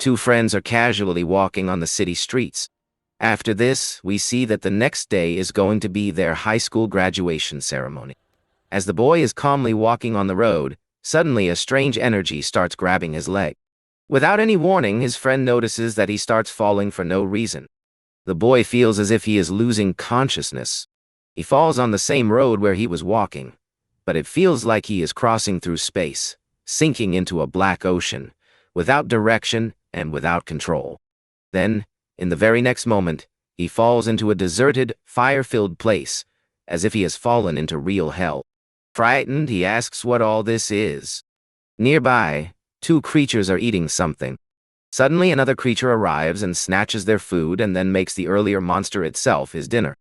two friends are casually walking on the city streets. After this, we see that the next day is going to be their high school graduation ceremony. As the boy is calmly walking on the road, suddenly a strange energy starts grabbing his leg. Without any warning, his friend notices that he starts falling for no reason. The boy feels as if he is losing consciousness. He falls on the same road where he was walking, but it feels like he is crossing through space, sinking into a black ocean, without direction and without control. Then, in the very next moment, he falls into a deserted, fire-filled place, as if he has fallen into real hell. Frightened, he asks what all this is. Nearby, two creatures are eating something. Suddenly, another creature arrives and snatches their food and then makes the earlier monster itself his dinner.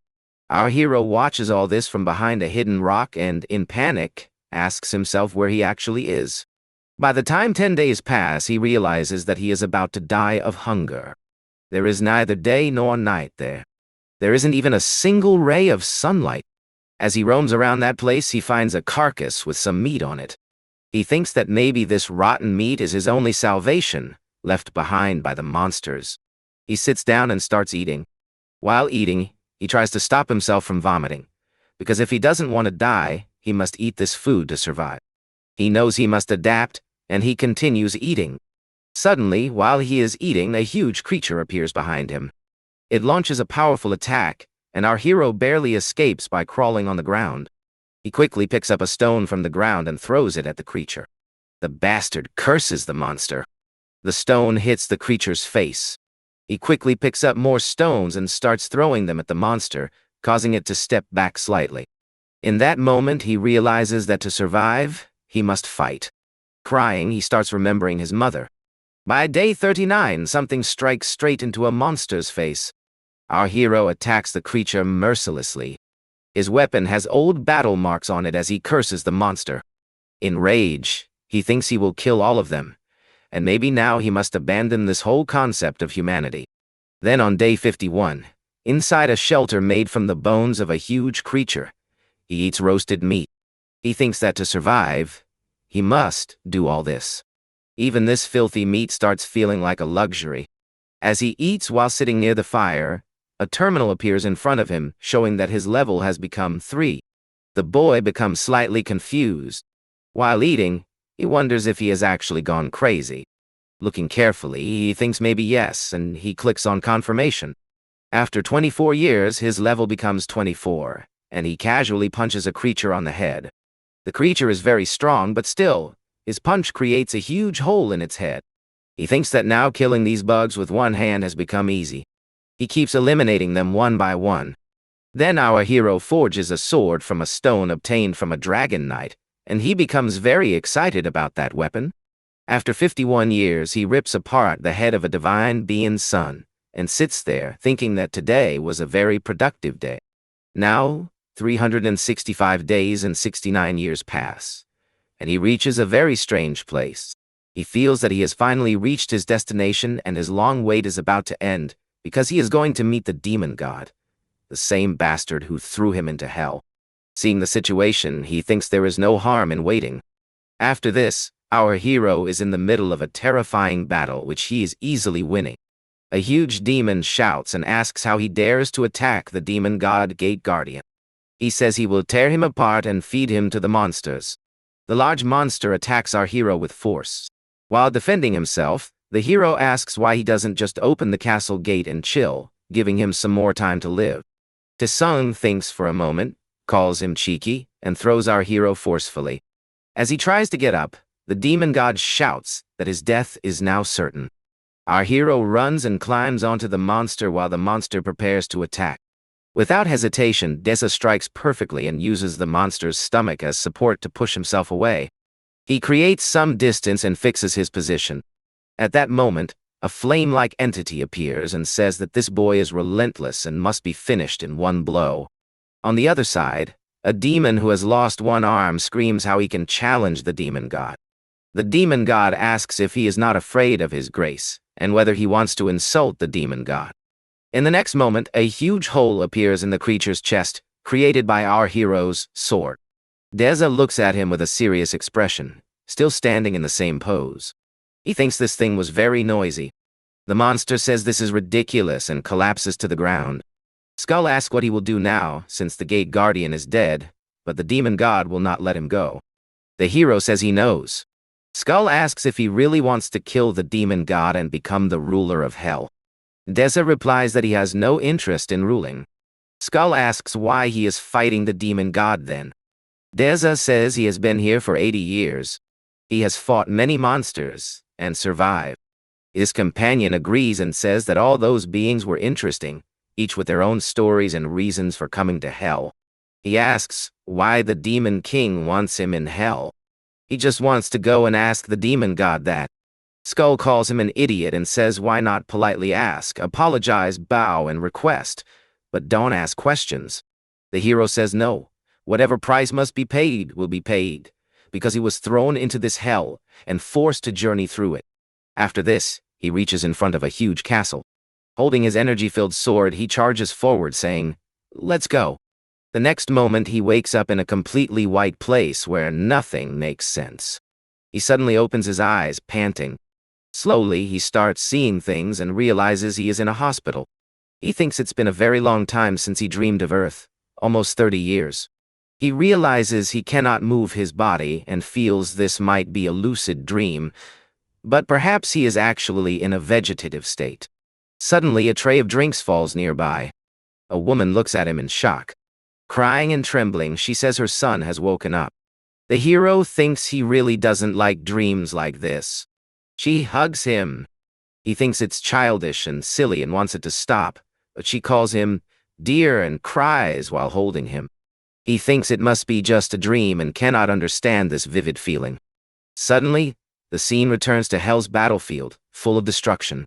Our hero watches all this from behind a hidden rock and, in panic, asks himself where he actually is. By the time 10 days pass, he realizes that he is about to die of hunger. There is neither day nor night there. There isn't even a single ray of sunlight. As he roams around that place, he finds a carcass with some meat on it. He thinks that maybe this rotten meat is his only salvation, left behind by the monsters. He sits down and starts eating. While eating, he tries to stop himself from vomiting, because if he doesn't want to die, he must eat this food to survive. He knows he must adapt, and he continues eating. Suddenly, while he is eating, a huge creature appears behind him. It launches a powerful attack, and our hero barely escapes by crawling on the ground. He quickly picks up a stone from the ground and throws it at the creature. The bastard curses the monster. The stone hits the creature's face. He quickly picks up more stones and starts throwing them at the monster, causing it to step back slightly. In that moment, he realizes that to survive, he must fight. Crying, he starts remembering his mother. By day 39, something strikes straight into a monster's face. Our hero attacks the creature mercilessly. His weapon has old battle marks on it as he curses the monster. In rage, he thinks he will kill all of them, and maybe now he must abandon this whole concept of humanity. Then on day 51, inside a shelter made from the bones of a huge creature, he eats roasted meat. He thinks that to survive, he must do all this. Even this filthy meat starts feeling like a luxury. As he eats while sitting near the fire, a terminal appears in front of him, showing that his level has become 3. The boy becomes slightly confused. While eating, he wonders if he has actually gone crazy. Looking carefully, he thinks maybe yes, and he clicks on confirmation. After 24 years, his level becomes 24, and he casually punches a creature on the head. The creature is very strong, but still, his punch creates a huge hole in its head. He thinks that now killing these bugs with one hand has become easy. He keeps eliminating them one by one. Then our hero forges a sword from a stone obtained from a dragon knight, and he becomes very excited about that weapon. After 51 years, he rips apart the head of a divine being's son, and sits there thinking that today was a very productive day. Now, 365 days and 69 years pass, and he reaches a very strange place. He feels that he has finally reached his destination and his long wait is about to end, because he is going to meet the demon god, the same bastard who threw him into hell. Seeing the situation, he thinks there is no harm in waiting. After this, our hero is in the middle of a terrifying battle which he is easily winning. A huge demon shouts and asks how he dares to attack the demon god Gate Guardian. He says he will tear him apart and feed him to the monsters. The large monster attacks our hero with force. While defending himself, the hero asks why he doesn't just open the castle gate and chill, giving him some more time to live. Taesung thinks for a moment, calls him cheeky, and throws our hero forcefully. As he tries to get up, the demon god shouts that his death is now certain. Our hero runs and climbs onto the monster while the monster prepares to attack. Without hesitation, Desa strikes perfectly and uses the monster's stomach as support to push himself away. He creates some distance and fixes his position. At that moment, a flame-like entity appears and says that this boy is relentless and must be finished in one blow. On the other side, a demon who has lost one arm screams how he can challenge the demon god. The demon god asks if he is not afraid of his grace, and whether he wants to insult the demon god. In the next moment, a huge hole appears in the creature's chest, created by our hero's sword. Deza looks at him with a serious expression, still standing in the same pose. He thinks this thing was very noisy. The monster says this is ridiculous and collapses to the ground. Skull asks what he will do now, since the gate guardian is dead, but the demon god will not let him go. The hero says he knows. Skull asks if he really wants to kill the demon god and become the ruler of hell. Deza replies that he has no interest in ruling. Skull asks why he is fighting the demon god then. Deza says he has been here for 80 years. He has fought many monsters and survived. His companion agrees and says that all those beings were interesting, each with their own stories and reasons for coming to hell. He asks why the demon king wants him in hell. He just wants to go and ask the demon god that. Skull calls him an idiot and says why not politely ask, apologize, bow, and request, but don't ask questions. The hero says no, whatever price must be paid will be paid, because he was thrown into this hell and forced to journey through it. After this, he reaches in front of a huge castle. Holding his energy-filled sword, he charges forward, saying, "Let's go." The next moment, he wakes up in a completely white place where nothing makes sense. He suddenly opens his eyes, panting. Slowly, he starts seeing things and realizes he is in a hospital. He thinks it's been a very long time since he dreamed of Earth, almost 30 years. He realizes he cannot move his body and feels this might be a lucid dream, but perhaps he is actually in a vegetative state. Suddenly, a tray of drinks falls nearby. A woman looks at him in shock. Crying and trembling, she says her son has woken up. The hero thinks he really doesn't like dreams like this. She hugs him. He thinks it's childish and silly and wants it to stop, but she calls him dear and cries while holding him. He thinks it must be just a dream and cannot understand this vivid feeling. Suddenly, the scene returns to Hell's battlefield, full of destruction.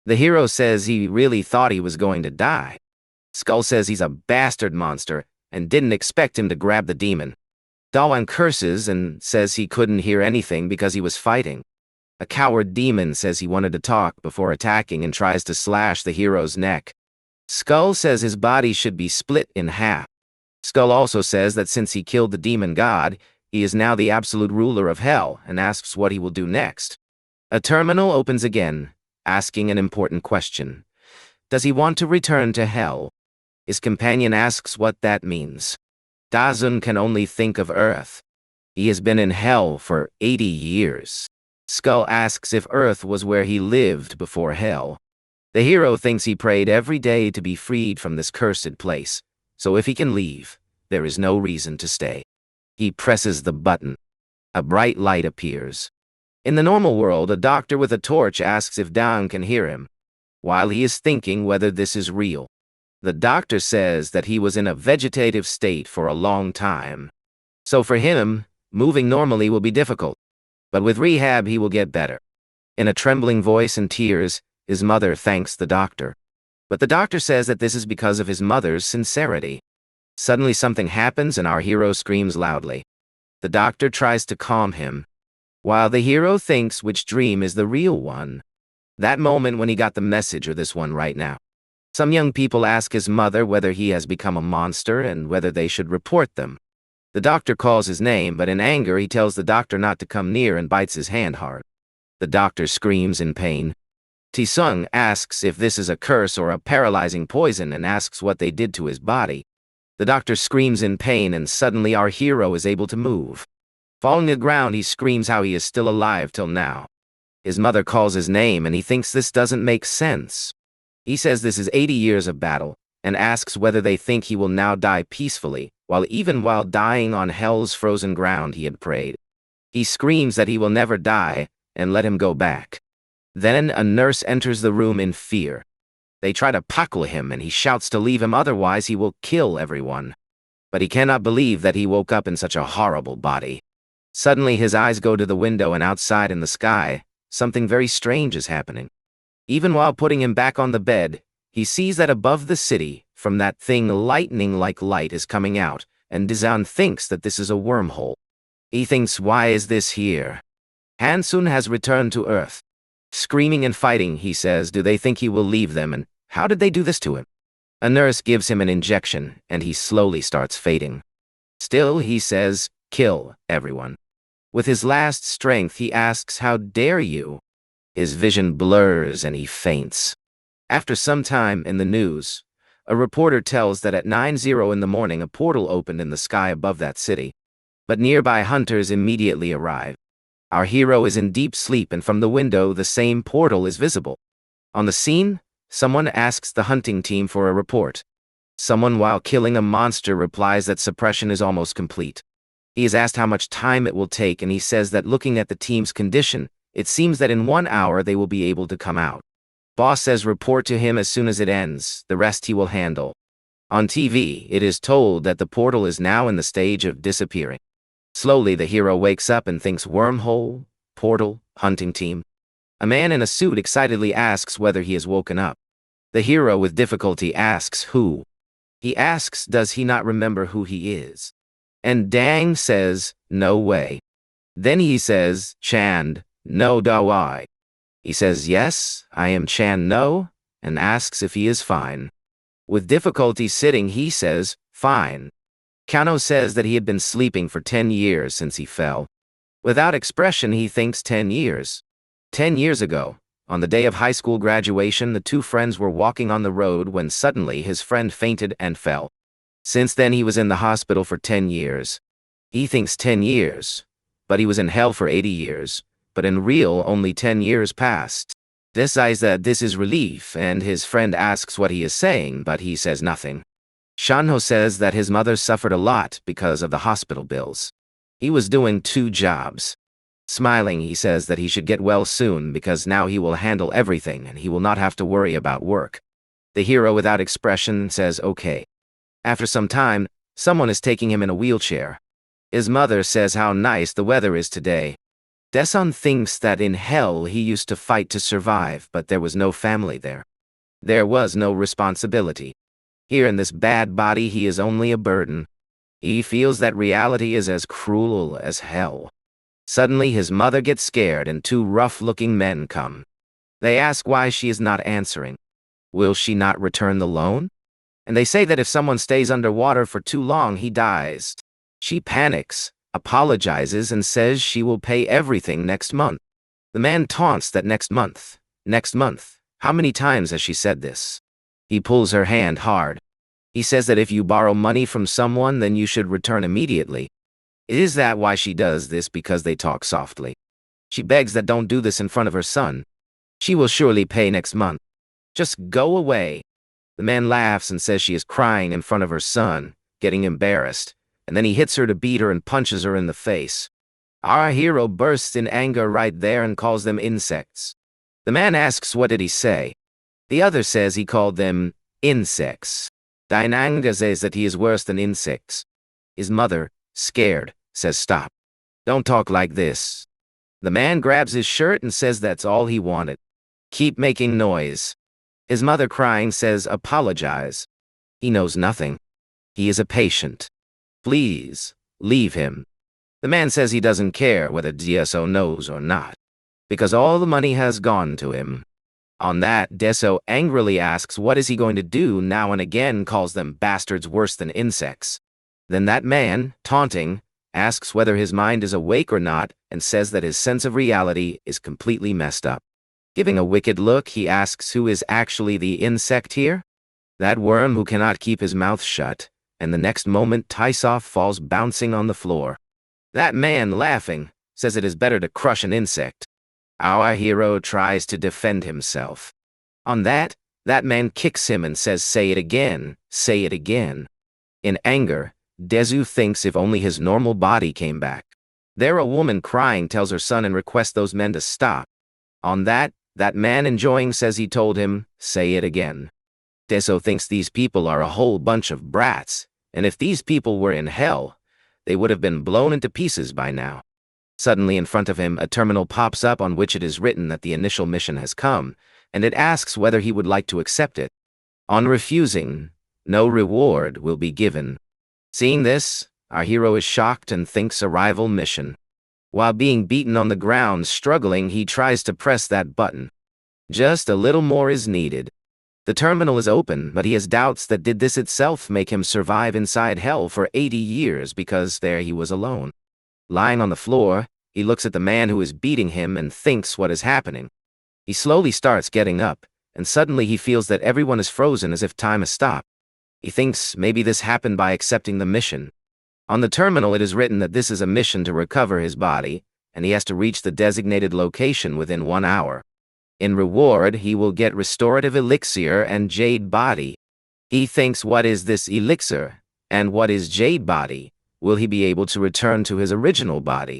The hero says he really thought he was going to die. Skull says he's a bastard monster and didn't expect him to grab the demon. Dawan curses and says he couldn't hear anything because he was fighting. A coward demon says he wanted to talk before attacking and tries to slash the hero's neck. Skull says his body should be split in half. Skull also says that since he killed the demon god, he is now the absolute ruler of hell and asks what he will do next. A terminal opens again, asking an important question. Does he want to return to hell? His companion asks what that means. Dazun can only think of Earth. He has been in hell for 80 years. Skull asks if Earth was where he lived before hell. The hero thinks he prayed every day to be freed from this cursed place, so if he can leave, there is no reason to stay. He presses the button. A bright light appears. In the normal world, a doctor with a torch asks if Dang can hear him, while he is thinking whether this is real. The doctor says that he was in a vegetative state for a long time. So for him, moving normally will be difficult. But with rehab, he will get better. In a trembling voice and tears, his mother thanks the doctor. But the doctor says that this is because of his mother's sincerity. Suddenly something happens and our hero screams loudly. The doctor tries to calm him, while the hero thinks which dream is the real one. That moment when he got the message or this one right now. Some young people ask his mother whether he has become a monster and whether they should report them. The doctor calls his name, but in anger he tells the doctor not to come near and bites his hand hard. The doctor screams in pain. Tisung asks if this is a curse or a paralyzing poison and asks what they did to his body. The doctor screams in pain and suddenly our hero is able to move. Falling to the ground, he screams how he is still alive till now. His mother calls his name and he thinks this doesn't make sense. He says this is 80 years of battle and asks whether they think he will now die peacefully, while even while dying on hell's frozen ground he had prayed. He screams that he will never die and let him go back. Then a nurse enters the room in fear. They try to tackle him and he shouts to leave him, otherwise he will kill everyone. But he cannot believe that he woke up in such a horrible body. Suddenly his eyes go to the window and outside in the sky, something very strange is happening. Even while putting him back on the bed, he sees that above the city, from that thing lightning-like light is coming out, and Dizan thinks that this is a wormhole. He thinks, why is this here? Hansun has returned to Earth. Screaming and fighting, he says, do they think he will leave them, and how did they do this to him? A nurse gives him an injection, and he slowly starts fading. Still, he says, kill everyone. With his last strength, he asks, how dare you? His vision blurs and he faints. After some time in the news, a reporter tells that at 9:00 in the morning a portal opened in the sky above that city. But nearby hunters immediately arrive. Our hero is in deep sleep and from the window the same portal is visible. On the scene, someone asks the hunting team for a report. Someone while killing a monster replies that suppression is almost complete. He is asked how much time it will take and he says that looking at the team's condition, it seems that in 1 hour they will be able to come out. Boss says report to him as soon as it ends, the rest he will handle. On TV, it is told that the portal is now in the stage of disappearing. Slowly the hero wakes up and thinks wormhole, portal, hunting team. A man in a suit excitedly asks whether he has woken up. The hero with difficulty asks who. He asks does he not remember who he is. And Dang says, no way. Then he says, Chand, no do I. He says yes, I am Chan no, and asks if he is fine. With difficulty sitting he says, fine. Kano says that he had been sleeping for 10 years since he fell. Without expression he thinks 10 years. 10 years ago, on the day of high school graduation the two friends were walking on the road when suddenly his friend fainted and fell. Since then he was in the hospital for 10 years. He thinks 10 years, but he was in hell for 80 years. But in real only 10 years passed. Decides that this is relief and his friend asks what he is saying but he says nothing. Shanho says that his mother suffered a lot because of the hospital bills. He was doing 2 jobs. Smiling he says that he should get well soon because now he will handle everything and he will not have to worry about work. The hero without expression says okay. After some time, someone is taking him in a wheelchair. His mother says how nice the weather is today. Desun thinks that in hell he used to fight to survive, but there was no family there. There was no responsibility. Here in this bad body he is only a burden. He feels that reality is as cruel as hell. Suddenly his mother gets scared and 2 rough-looking men come. They ask why she is not answering. Will she not return the loan? And they say that if someone stays underwater for too long he dies. She panics, apologizes and says she will pay everything next month. The man taunts that next month. How many times has she said this? He pulls her hand hard. He says that if you borrow money from someone then you should return immediately. Is that why she does this? Because they talk softly. She begs that don't do this in front of her son. She will surely pay next month. Just go away. The man laughs and says she is crying in front of her son, getting embarrassed. And then he hits her to beat her and punches her in the face. Our hero bursts in anger right there and calls them insects. The man asks what did he say. The other says he called them insects. Dainanga says that he is worse than insects. His mother, scared, says stop. Don't talk like this. The man grabs his shirt and says that's all he wanted. Keep making noise. His mother crying says apologize. He knows nothing. He is a patient. Please, leave him. The man says he doesn't care whether Deso knows or not, because all the money has gone to him. On that, Deso angrily asks what is he going to do now and again calls them bastards worse than insects. Then that man, taunting, asks whether his mind is awake or not and says that his sense of reality is completely messed up. Giving a wicked look, he asks who is actually the insect here? That worm who cannot keep his mouth shut. And the next moment Tysoff falls bouncing on the floor. That man, laughing, says it is better to crush an insect. Our hero tries to defend himself. On that man kicks him and says say it again, say it again. In anger, Dezu thinks if only his normal body came back. There a woman crying tells her son and requests those men to stop. On that man enjoying says he told him, say it again. Deso thinks these people are a whole bunch of brats. And if these people were in hell, they would have been blown into pieces by now. Suddenly in front of him, a terminal pops up on which it is written that the initial mission has come, and it asks whether he would like to accept it. On refusing, no reward will be given. Seeing this, our hero is shocked and thinks a rival mission. While being beaten on the ground, struggling, he tries to press that button. Just a little more is needed. The terminal is open, but he has doubts that did this itself make him survive inside hell for 80 years because there he was alone. Lying on the floor, he looks at the man who is beating him and thinks what is happening. He slowly starts getting up, and suddenly he feels that everyone is frozen as if time has stopped. He thinks maybe this happened by accepting the mission. On the terminal it is written that this is a mission to recover his body, and he has to reach the designated location within 1 hour. In reward, he will get restorative elixir and jade body. He thinks, what is this elixir? And what is jade body? Will he be able to return to his original body?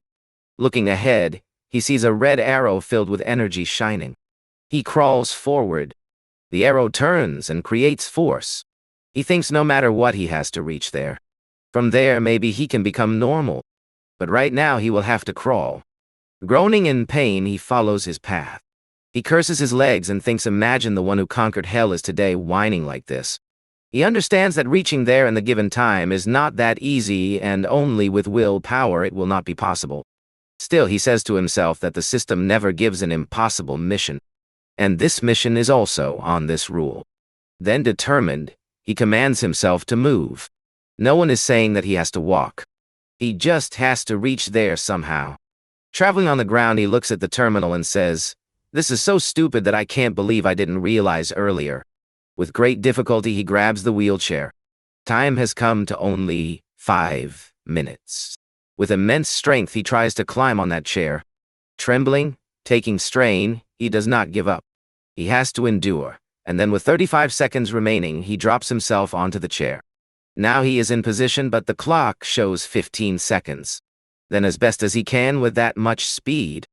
Looking ahead, he sees a red arrow filled with energy shining. He crawls forward. The arrow turns and creates force. He thinks no matter what he has to reach there. From there, maybe he can become normal. But right now he will have to crawl. Groaning in pain, he follows his path. He curses his legs and thinks, imagine the one who conquered hell is today whining like this. He understands that reaching there in the given time is not that easy, and only with willpower it will not be possible. Still, he says to himself that the system never gives an impossible mission. And this mission is also on this rule. Then determined, he commands himself to move. No one is saying that he has to walk. He just has to reach there somehow. Traveling on the ground, he looks at the terminal and says, "This is so stupid that I can't believe I didn't realize earlier." With great difficulty, he grabs the wheelchair. Time has come to only 5 minutes. With immense strength, he tries to climb on that chair. Trembling, taking strain, he does not give up. He has to endure, and then with 35 seconds remaining, he drops himself onto the chair. Now he is in position, but the clock shows 15 seconds. Then as best as he can with that much speed.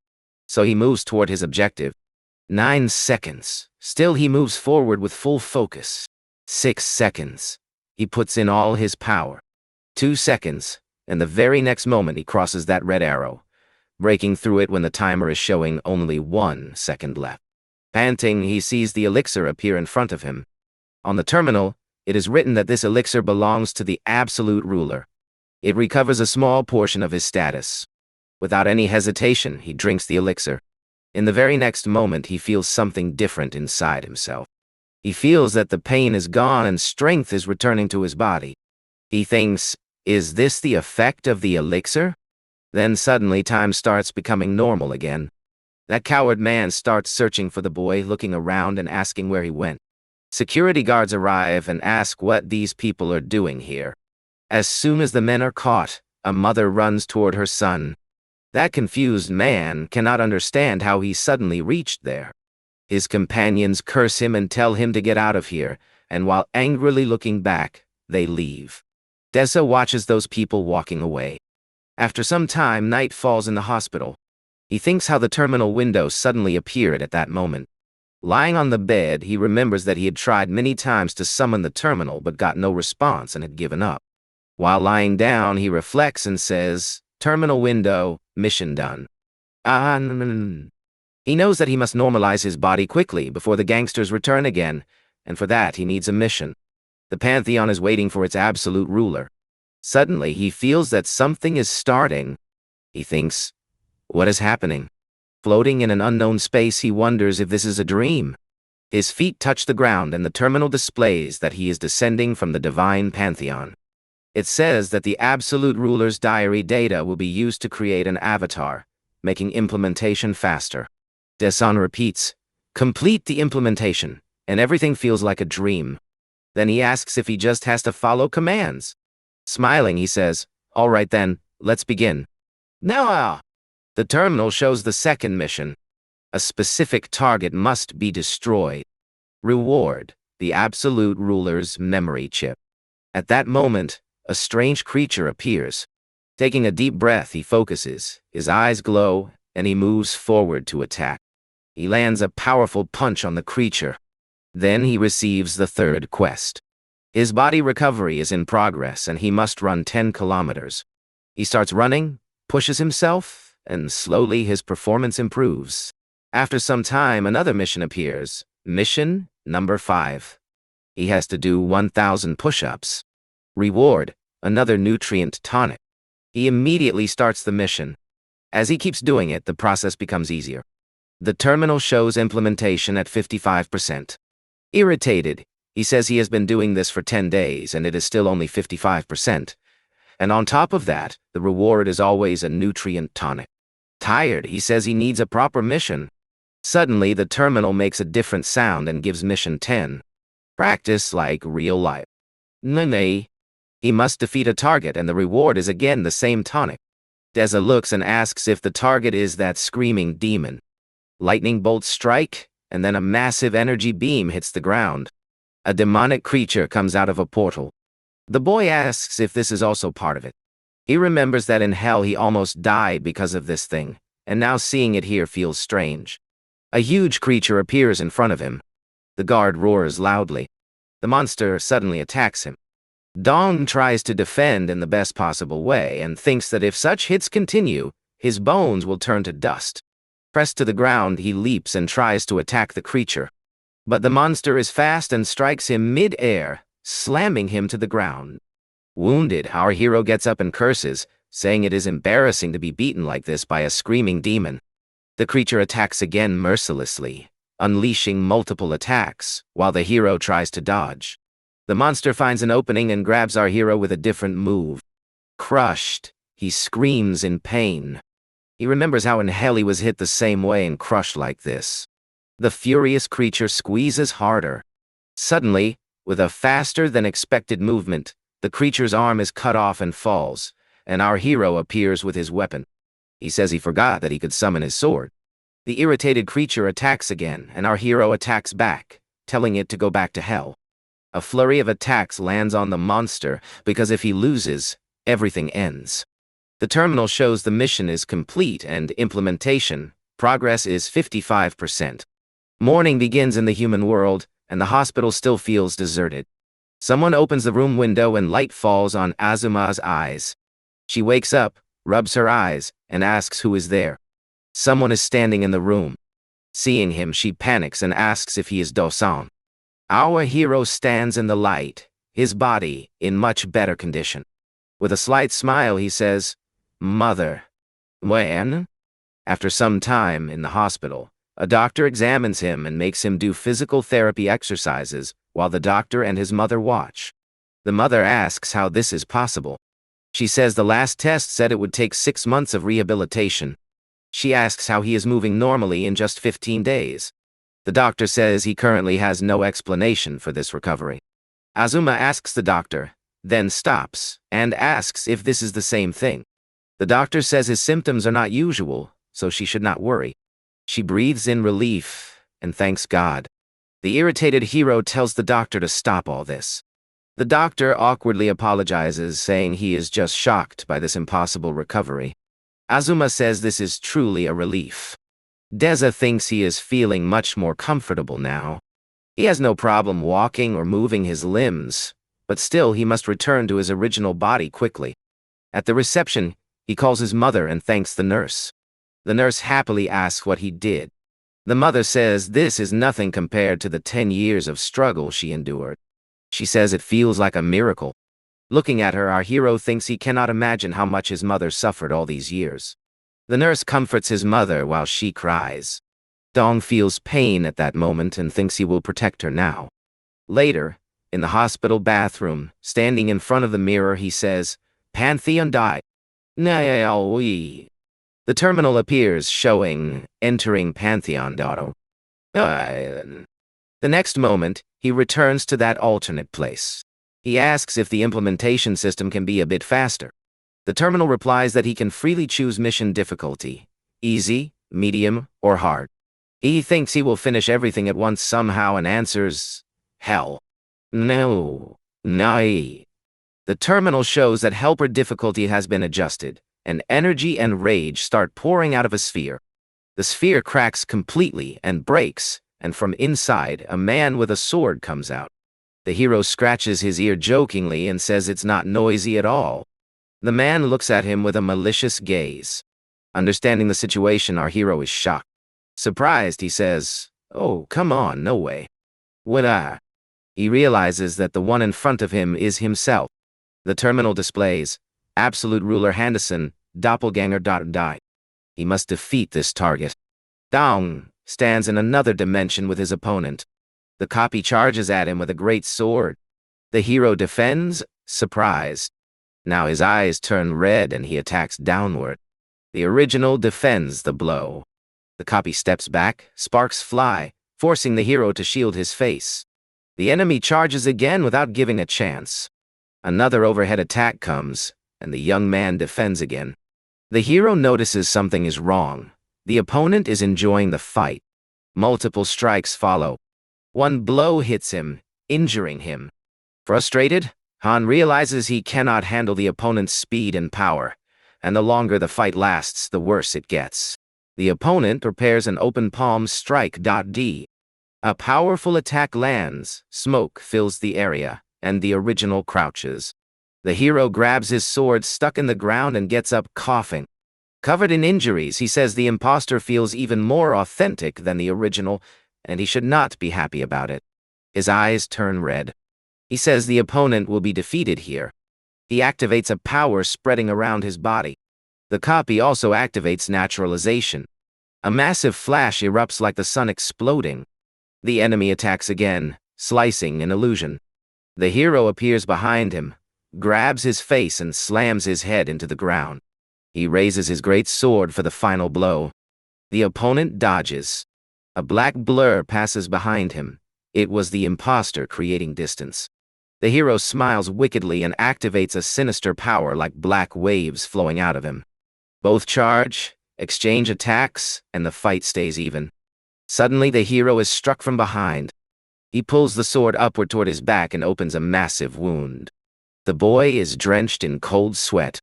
So he moves toward his objective. 9 seconds. Still he moves forward with full focus. 6 seconds. He puts in all his power. 2 seconds, and the very next moment he crosses that red arrow, breaking through it when the timer is showing only 1 second left. Panting, he sees the elixir appear in front of him. On the terminal, it is written that this elixir belongs to the absolute ruler. It recovers a small portion of his status. Without any hesitation, he drinks the elixir. In the very next moment, he feels something different inside himself. He feels that the pain is gone and strength is returning to his body. He thinks, is this the effect of the elixir? Then suddenly time starts becoming normal again. That coward man starts searching for the boy, looking around and asking where he went. Security guards arrive and ask what these people are doing here. As soon as the men are caught, a mother runs toward her son. That confused man cannot understand how he suddenly reached there. His companions curse him and tell him to get out of here, and while angrily looking back, they leave. Dessa watches those people walking away. After some time, night falls in the hospital. He thinks how the terminal window suddenly appeared at that moment. Lying on the bed, he remembers that he had tried many times to summon the terminal but got no response and had given up. While lying down, he reflects and says, "Terminal window, mission done." He knows that he must normalize his body quickly before the gangsters return again, and for that he needs a mission. The Pantheon is waiting for its absolute ruler. Suddenly, he feels that something is starting. He thinks, what is happening? Floating in an unknown space, he wonders if this is a dream. His feet touch the ground and the terminal displays that he is descending from the divine Pantheon. It says that the absolute ruler's diary data will be used to create an avatar, making implementation faster. Desan repeats, "Complete the implementation," and everything feels like a dream. Then he asks if he just has to follow commands. Smiling, he says, "All right then, let's begin." Now, the terminal shows the second mission. A specific target must be destroyed. Reward, the absolute ruler's memory chip. At that moment, a strange creature appears. Taking a deep breath, he focuses, his eyes glow, and he moves forward to attack. He lands a powerful punch on the creature. Then he receives the third quest. His body recovery is in progress and he must run 10 kilometers. He starts running, pushes himself, and slowly his performance improves. After some time, another mission appears. Mission number 5. He has to do 1,000 push-ups. Reward, another nutrient tonic. He immediately starts the mission. As he keeps doing it, the process becomes easier. The terminal shows implementation at 55%. Irritated, he says he has been doing this for 10 days and it is still only 55%. And on top of that, the reward is always a nutrient tonic. Tired, he says he needs a proper mission. Suddenly, the terminal makes a different sound and gives mission 10. Practice like real life. Nay. He must defeat a target and the reward is again the same tonic. Deza looks and asks if the target is that screaming demon. Lightning bolts strike, and then a massive energy beam hits the ground. A demonic creature comes out of a portal. The boy asks if this is also part of it. He remembers that in hell he almost died because of this thing, and now seeing it here feels strange. A huge creature appears in front of him. The guard roars loudly. The monster suddenly attacks him. Dong tries to defend in the best possible way and thinks that if such hits continue, his bones will turn to dust. Pressed to the ground, he leaps and tries to attack the creature. But the monster is fast and strikes him mid-air, slamming him to the ground. Wounded, our hero gets up and curses, saying it is embarrassing to be beaten like this by a screaming demon. The creature attacks again mercilessly, unleashing multiple attacks, while the hero tries to dodge. The monster finds an opening and grabs our hero with a different move. Crushed, he screams in pain. He remembers how in hell he was hit the same way and crushed like this. The furious creature squeezes harder. Suddenly, with a faster than expected movement, the creature's arm is cut off and falls, and our hero appears with his weapon. He says he forgot that he could summon his sword. The irritated creature attacks again, and our hero attacks back, telling it to go back to hell. A flurry of attacks lands on the monster, because if he loses, everything ends. The terminal shows the mission is complete and implementation progress is 55%. Morning begins in the human world, and the hospital still feels deserted. Someone opens the room window and light falls on Azuma's eyes. She wakes up, rubs her eyes, and asks who is there. Someone is standing in the room. Seeing him, she panics and asks if he is Do-san. Our hero stands in the light, his body in much better condition. With a slight smile, he says, "Mother." When? After some time in the hospital, a doctor examines him and makes him do physical therapy exercises while the doctor and his mother watch. The mother asks how this is possible. She says the last test said it would take 6 months of rehabilitation. She asks how he is moving normally in just 15 days. The doctor says he currently has no explanation for this recovery. Azuma asks the doctor, then stops, and asks if this is the same thing. The doctor says his symptoms are not usual, so she should not worry. She breathes in relief and thanks God. The irritated hero tells the doctor to stop all this. The doctor awkwardly apologizes, saying he is just shocked by this impossible recovery. Azuma says this is truly a relief. Deza thinks he is feeling much more comfortable now. He has no problem walking or moving his limbs, but still he must return to his original body quickly. At the reception, he calls his mother and thanks the nurse. The nurse happily asks what he did. The mother says this is nothing compared to the 10 years of struggle she endured. She says it feels like a miracle. Looking at her, our hero thinks he cannot imagine how much his mother suffered all these years. The nurse comforts his mother while she cries. Dong feels pain at that moment and thinks he will protect her now. Later, in the hospital bathroom, standing in front of the mirror, he says, "Pantheon died." The terminal appears, showing, entering Pantheon. The next moment, he returns to that alternate place. He asks if the implementation system can be a bit faster. The terminal replies that he can freely choose mission difficulty, easy, medium, or hard. He thinks he will finish everything at once somehow and answers, hell. No. The terminal shows that helper difficulty has been adjusted, and energy and rage start pouring out of a sphere. The sphere cracks completely and breaks, and from inside, a man with a sword comes out. The hero scratches his ear jokingly and says it's not noisy at all. The man looks at him with a malicious gaze. Understanding the situation, our hero is shocked. Surprised, he says, "Oh, come on, no way." What? He realizes that the one in front of him is himself. The terminal displays, Absolute Ruler Henderson, Doppelganger. Die. He must defeat this target. Dong stands in another dimension with his opponent. The copy charges at him with a great sword. The hero defends, surprised. Now his eyes turn red and he attacks downward. The original defends the blow. The copy steps back, sparks fly, forcing the hero to shield his face. The enemy charges again without giving a chance. Another overhead attack comes, and the young man defends again. The hero notices something is wrong. The opponent is enjoying the fight. Multiple strikes follow. One blow hits him, injuring him. Frustrated, Han realizes he cannot handle the opponent's speed and power, and the longer the fight lasts, the worse it gets. The opponent prepares an open palm strike. D. A powerful attack lands, smoke fills the area, and the original crouches. The hero grabs his sword stuck in the ground and gets up coughing. Covered in injuries, he says the imposter feels even more authentic than the original, and he should not be happy about it. His eyes turn red. He says the opponent will be defeated here. He activates a power spreading around his body. The copy also activates naturalization. A massive flash erupts like the sun exploding. The enemy attacks again, slicing an illusion. The hero appears behind him, grabs his face and slams his head into the ground. He raises his great sword for the final blow. The opponent dodges. A black blur passes behind him. It was the imposter creating distance. The hero smiles wickedly and activates a sinister power like black waves flowing out of him. Both charge, exchange attacks, and the fight stays even. Suddenly, the hero is struck from behind. He pulls the sword upward toward his back and opens a massive wound. The boy is drenched in cold sweat.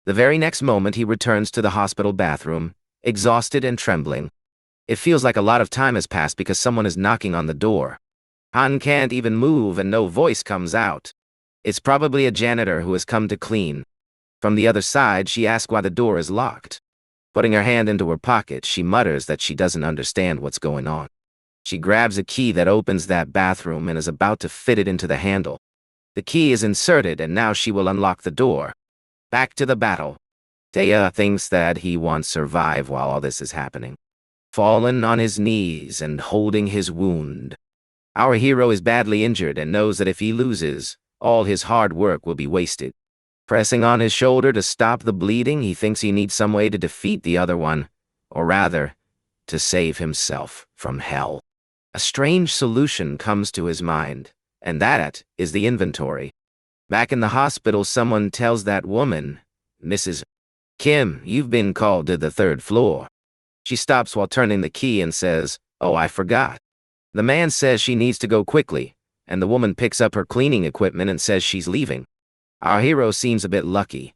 The very next moment, he returns to the hospital bathroom, exhausted and trembling. It feels like a lot of time has passed because someone is knocking on the door. Han can't even move and no voice comes out. It's probably a janitor who has come to clean. From the other side, she asks why the door is locked. Putting her hand into her pocket, she mutters that she doesn't understand what's going on. She grabs a key that opens that bathroom and is about to fit it into the handle. The key is inserted and now she will unlock the door. Back to the battle. Taya thinks that he won't survive while all this is happening. Fallen on his knees and holding his wound. Our hero is badly injured and knows that if he loses, all his hard work will be wasted. Pressing on his shoulder to stop the bleeding, he thinks he needs some way to defeat the other one, or rather, to save himself from hell. A strange solution comes to his mind, and that is the inventory. Back in the hospital, someone tells that woman, Mrs. Kim, you've been called to the 3rd floor. She stops while turning the key and says, "Oh, I forgot." The man says she needs to go quickly, and the woman picks up her cleaning equipment and says she's leaving. Our hero seems a bit lucky.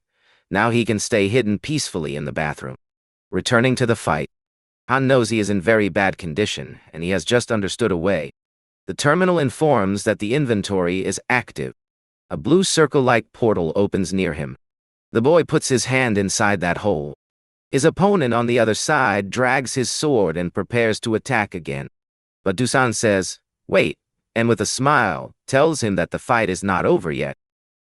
Now he can stay hidden peacefully in the bathroom. Returning to the fight, Han knows he is in very bad condition, and he has just understood a way. The terminal informs that the inventory is active. A blue circle-like portal opens near him. The boy puts his hand inside that hole. His opponent on the other side drags his sword and prepares to attack again. But Dusan says, "Wait," and with a smile, tells him that the fight is not over yet.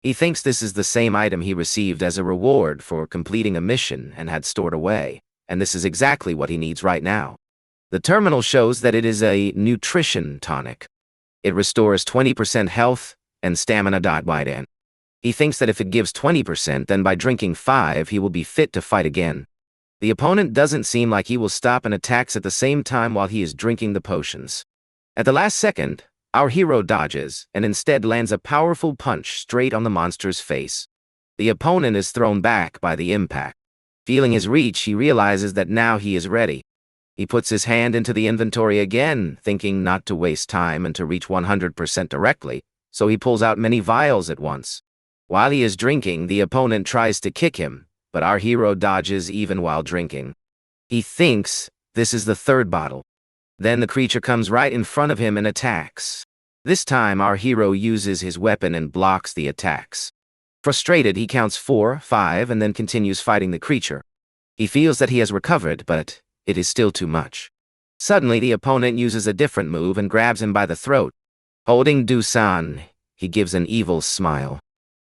He thinks this is the same item he received as a reward for completing a mission and had stored away, and this is exactly what he needs right now. The terminal shows that it is a nutrition tonic. It restores 20% health and stamina. Widen. He thinks that if it gives 20%, then by drinking 5, he will be fit to fight again. The opponent doesn't seem like he will stop and attacks at the same time while he is drinking the potions. At the last second, our hero dodges and instead lands a powerful punch straight on the monster's face. The opponent is thrown back by the impact. Feeling his reach, he realizes that now he is ready. He puts his hand into the inventory again, thinking not to waste time and to reach 100% directly, so he pulls out many vials at once. While he is drinking, the opponent tries to kick him, but our hero dodges even while drinking. He thinks this is the 3rd bottle. Then the creature comes right in front of him and attacks. This time, our hero uses his weapon and blocks the attacks. Frustrated, he counts 4, 5, and then continues fighting the creature. He feels that he has recovered, but it is still too much. Suddenly, the opponent uses a different move and grabs him by the throat. Holding Dusan, he gives an evil smile.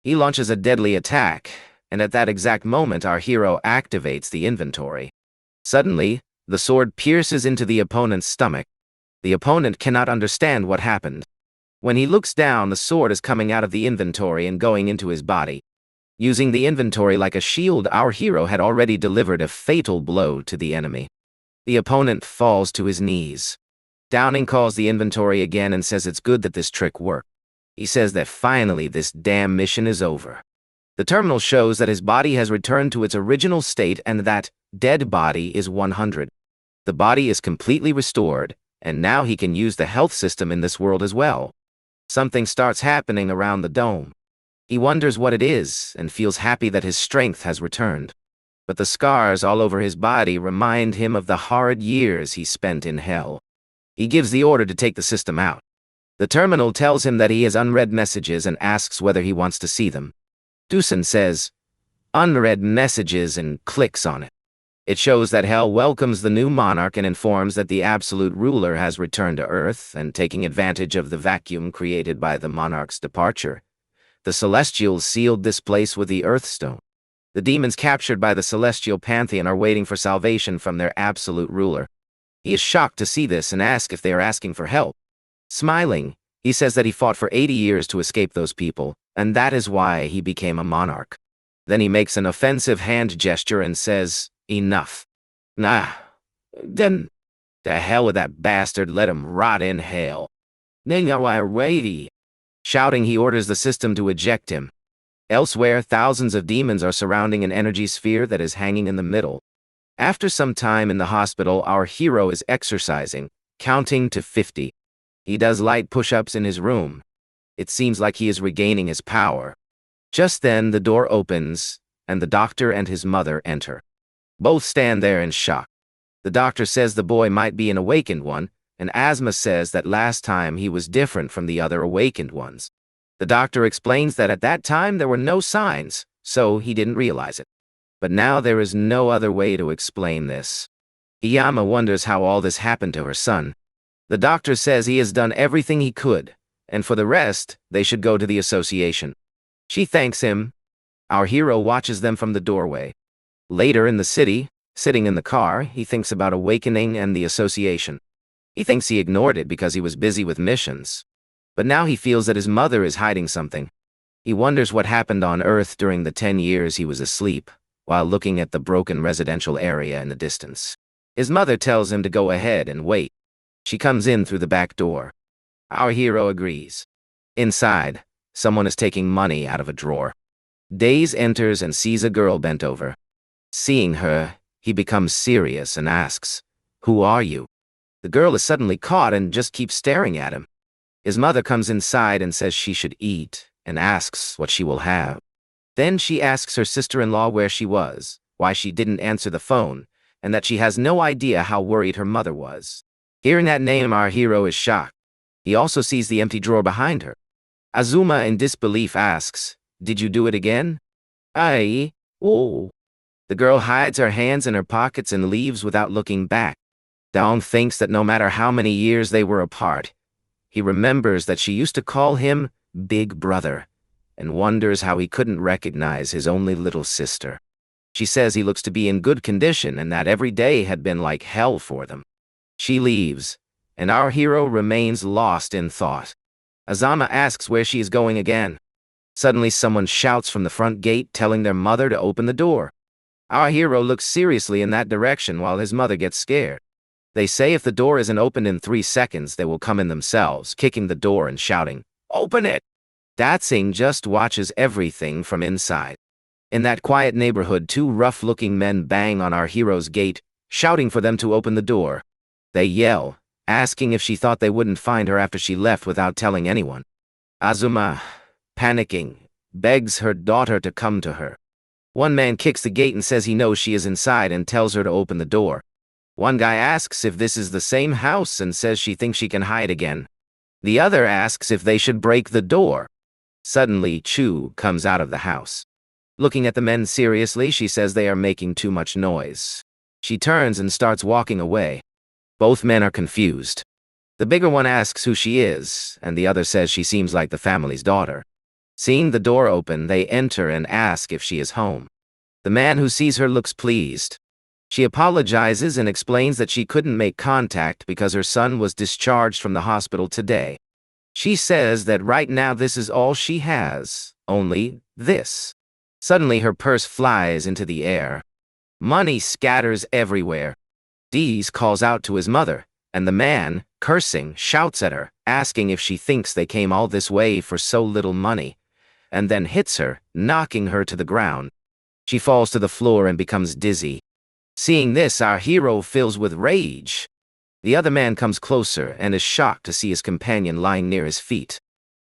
He launches a deadly attack, and at that exact moment, our hero activates the inventory. Suddenly, the sword pierces into the opponent's stomach. The opponent cannot understand what happened. When he looks down, the sword is coming out of the inventory and going into his body. Using the inventory like a shield, our hero had already delivered a fatal blow to the enemy. The opponent falls to his knees. Downing calls the inventory again and says it's good that this trick worked. He says that finally this damn mission is over. The terminal shows that his body has returned to its original state and that dead body is 100. The body is completely restored, and now he can use the health system in this world as well. Something starts happening around the dome. He wonders what it is and feels happy that his strength has returned. But the scars all over his body remind him of the horrid years he spent in hell. He gives the order to take the system out. The terminal tells him that he has unread messages and asks whether he wants to see them. Dusan says, "Unread messages," and clicks on it. It shows that Hell welcomes the new monarch and informs that the absolute ruler has returned to Earth, and taking advantage of the vacuum created by the monarch's departure, the Celestials sealed this place with the Earthstone. The demons captured by the Celestial Pantheon are waiting for salvation from their absolute ruler. He is shocked to see this and asks if they are asking for help. Smiling, he says that he fought for 80 years to escape those people, and that is why he became a monarch. Then he makes an offensive hand gesture and says, "Enough." Nah, then, to hell with that bastard, let him rot in hell. Shouting, he orders the system to eject him. Elsewhere, thousands of demons are surrounding an energy sphere that is hanging in the middle. After some time in the hospital, our hero is exercising, counting to 50. He does light push-ups in his room. It seems like he is regaining his power. Just then, the door opens, and the doctor and his mother enter. Both stand there in shock. The doctor says the boy might be an awakened one, and Asma says that last time he was different from the other awakened ones. The doctor explains that at that time there were no signs, so he didn't realize it. But now there is no other way to explain this. Iyama wonders how all this happened to her son. The doctor says he has done everything he could, and for the rest, they should go to the association. She thanks him. Our hero watches them from the doorway. Later in the city, sitting in the car, he thinks about awakening and the association. He thinks he ignored it because he was busy with missions. But now he feels that his mother is hiding something. He wonders what happened on Earth during the 10 years he was asleep, while looking at the broken residential area in the distance. His mother tells him to go ahead and wait. She comes in through the back door. Our hero agrees. Inside, someone is taking money out of a drawer. Days enters and sees a girl bent over. Seeing her, he becomes serious and asks, "Who are you?" The girl is suddenly caught and just keeps staring at him. His mother comes inside and says she should eat, and asks what she will have. Then she asks her sister-in-law where she was, why she didn't answer the phone, and that she has no idea how worried her mother was. Hearing that name, our hero is shocked. He also sees the empty drawer behind her. Azuma, in disbelief, asks, "Did you do it again?" "Aye, oh." The girl hides her hands in her pockets and leaves without looking back. Dawn thinks that no matter how many years they were apart, he remembers that she used to call him Big Brother, and wonders how he couldn't recognize his only little sister. She says he looks to be in good condition and that every day had been like hell for them. She leaves, and our hero remains lost in thought. Azama asks where she is going again. Suddenly someone shouts from the front gate telling their mother to open the door. Our hero looks seriously in that direction while his mother gets scared. They say if the door isn't opened in 3 seconds, they will come in themselves, kicking the door and shouting, "Open it!" Datsing just watches everything from inside. In that quiet neighborhood, 2 rough-looking men bang on our hero's gate, shouting for them to open the door. They yell, asking if she thought they wouldn't find her after she left without telling anyone. Azuma, panicking, begs her daughter to come to her. One man kicks the gate and says he knows she is inside and tells her to open the door. One guy asks if this is the same house and says she thinks she can hide again. The other asks if they should break the door. Suddenly, Chu comes out of the house. Looking at the men seriously, she says they are making too much noise. She turns and starts walking away. Both men are confused. The bigger one asks who she is, and the other says she seems like the family's daughter. Seeing the door open, they enter and ask if she is home. The man who sees her looks pleased. She apologizes and explains that she couldn't make contact because her son was discharged from the hospital today. She says that right now this is all she has, only this. Suddenly her purse flies into the air. Money scatters everywhere. Dees calls out to his mother, and the man, cursing, shouts at her, asking if she thinks they came all this way for so little money, and then hits her, knocking her to the ground. She falls to the floor and becomes dizzy. Seeing this, our hero fills with rage. The other man comes closer and is shocked to see his companion lying near his feet.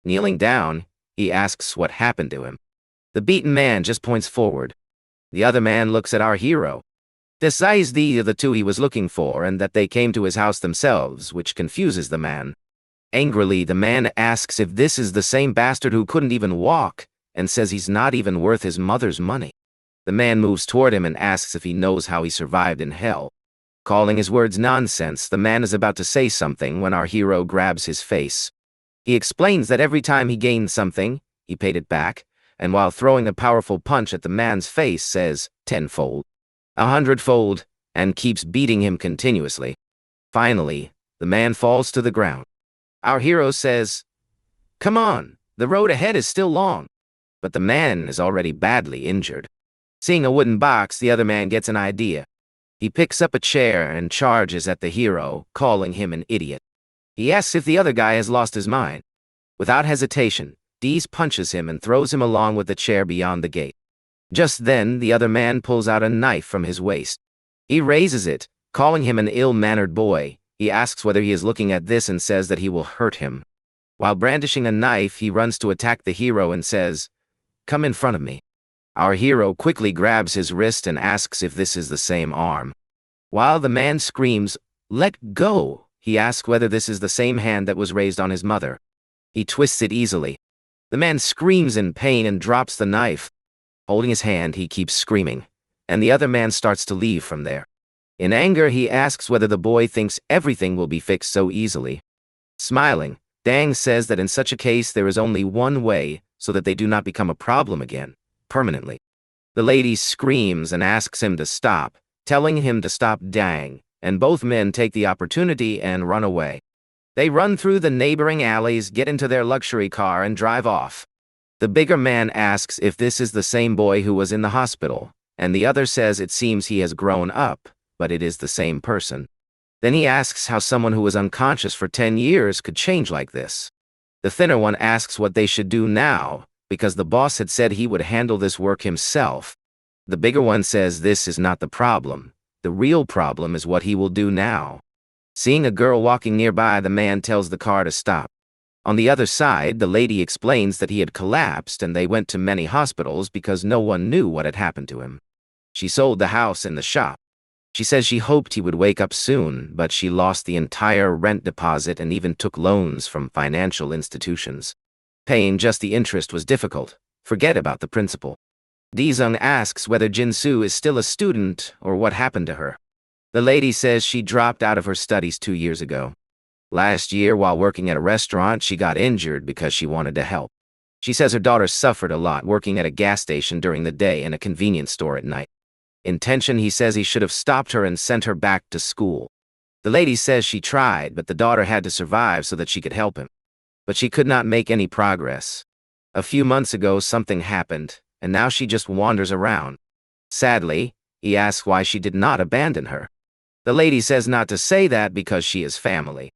Kneeling down, he asks what happened to him. The beaten man just points forward. The other man looks at our hero. This is the two he was looking for, and that they came to his house themselves, which confuses the man. Angrily, the man asks if this is the same bastard who couldn't even walk, and says he's not even worth his mother's money. The man moves toward him and asks if he knows how he survived in hell. Calling his words nonsense, the man is about to say something when our hero grabs his face. He explains that every time he gained something, he paid it back, and while throwing a powerful punch at the man's face says, 10-fold, 100-fold, and keeps beating him continuously. Finally, the man falls to the ground. Our hero says, "Come on, the road ahead is still long." But the man is already badly injured. Seeing a wooden box, the other man gets an idea. He picks up a chair and charges at the hero, calling him an idiot. He asks if the other guy has lost his mind. Without hesitation, Dees punches him and throws him along with the chair beyond the gate. Just then, the other man pulls out a knife from his waist. He raises it, calling him an ill-mannered boy. He asks whether he is looking at this and says that he will hurt him. While brandishing a knife, he runs to attack the hero and says, "Come in front of me." Our hero quickly grabs his wrist and asks if this is the same arm. While the man screams, "Let go," he asks whether this is the same hand that was raised on his mother. He twists it easily. The man screams in pain and drops the knife. Holding his hand, he keeps screaming, and the other man starts to leave from there. In anger, he asks whether the boy thinks everything will be fixed so easily. Smiling, Dang says that in such a case there is only one way so that they do not become a problem again, permanently. The lady screams and asks him to stop, telling him to stop Dang, and both men take the opportunity and run away. They run through the neighboring alleys, get into their luxury car, and drive off. The bigger man asks if this is the same boy who was in the hospital, and the other says it seems he has grown up, but it is the same person. Then he asks how someone who was unconscious for 10 years could change like this. The thinner one asks what they should do now, because the boss had said he would handle this work himself. The bigger one says this is not the problem. The real problem is what he will do now. Seeing a girl walking nearby, the man tells the car to stop. On the other side, the lady explains that he had collapsed and they went to many hospitals because no one knew what had happened to him. She sold the house and the shop. She says she hoped he would wake up soon, but she lost the entire rent deposit and even took loans from financial institutions. Paying just the interest was difficult. Forget about the principal. Dizung asks whether Jinsu is still a student or what happened to her. The lady says she dropped out of her studies 2 years ago. Last year, while working at a restaurant, she got injured because she wanted to help. She says her daughter suffered a lot working at a gas station during the day and a convenience store at night. Intention, he says he should have stopped her and sent her back to school. The lady says she tried, but the daughter had to survive so that she could help him. But she could not make any progress. A few months ago, something happened, and now she just wanders around. Sadly, he asks why she did not abandon her. The lady says not to say that because she is family.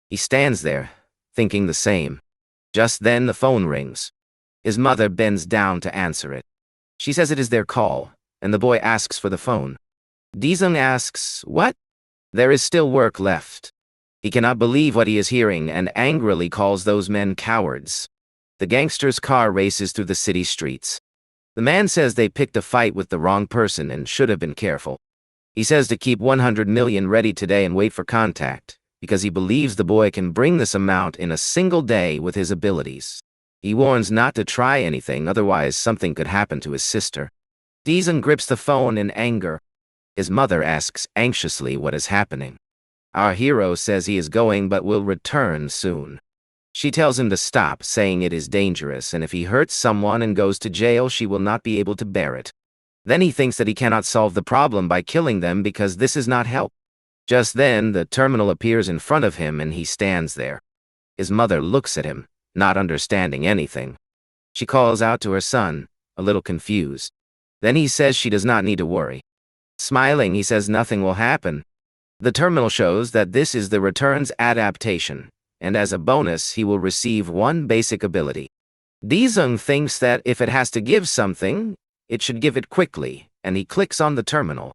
He stands there, thinking the same. Just then the phone rings. His mother bends down to answer it. She says it is their call, and the boy asks for the phone. Dizung asks, "What?" There is still work left. He cannot believe what he is hearing and angrily calls those men cowards. The gangster's car races through the city streets. The man says they picked a fight with the wrong person and should have been careful. He says to keep 100 million ready today and wait for contact, because he believes the boy can bring this amount in a single day with his abilities. He warns not to try anything, otherwise something could happen to his sister. Dizung grips the phone in anger. His mother asks anxiously what is happening. Our hero says he is going but will return soon. She tells him to stop, saying it is dangerous, and if he hurts someone and goes to jail, she will not be able to bear it. Then he thinks that he cannot solve the problem by killing them because this is not help. Just then, the terminal appears in front of him and he stands there. His mother looks at him, not understanding anything. She calls out to her son, a little confused. Then he says she does not need to worry. Smiling, he says nothing will happen. The terminal shows that this is the return's adaptation, and as a bonus he will receive one basic ability. Dizung thinks that if it has to give something, it should give it quickly, and he clicks on the terminal.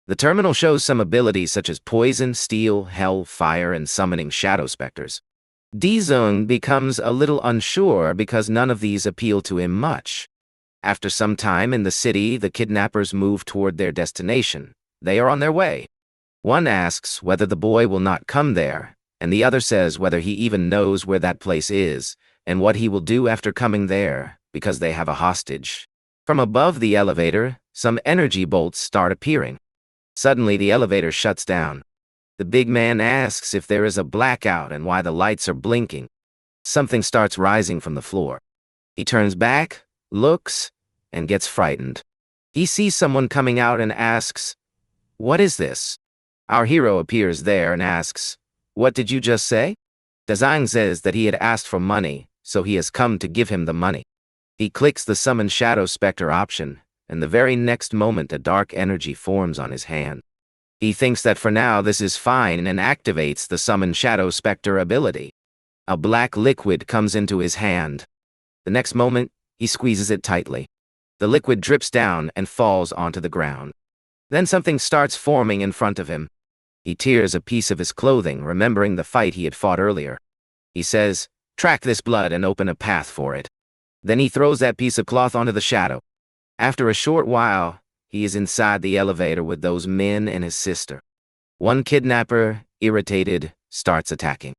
The terminal shows some abilities such as poison, steel, hell, fire, and summoning shadow specters. Dizung becomes a little unsure because none of these appeal to him much. After some time in the city, the kidnappers move toward their destination. They are on their way. One asks whether the boy will not come there, and the other says whether he even knows where that place is, and what he will do after coming there, because they have a hostage. From above the elevator, some energy bolts start appearing. Suddenly, the elevator shuts down. The big man asks if there is a blackout and why the lights are blinking. Something starts rising from the floor. He turns back, looks, and gets frightened. He sees someone coming out and asks, "What is this?" Our hero appears there and asks, "What did you just say?" Dazang says that he had asked for money, so he has come to give him the money. He clicks the Summon Shadow Spectre option, and the very next moment a dark energy forms on his hand. He thinks that for now this is fine and activates the Summon Shadow Spectre ability. A black liquid comes into his hand. The next moment, he squeezes it tightly. The liquid drips down and falls onto the ground. Then something starts forming in front of him. He tears a piece of his clothing, remembering the fight he had fought earlier. He says, "Track this blood and open a path for it." Then he throws that piece of cloth onto the shadow. After a short while, he is inside the elevator with those men and his sister. One kidnapper, irritated, starts attacking.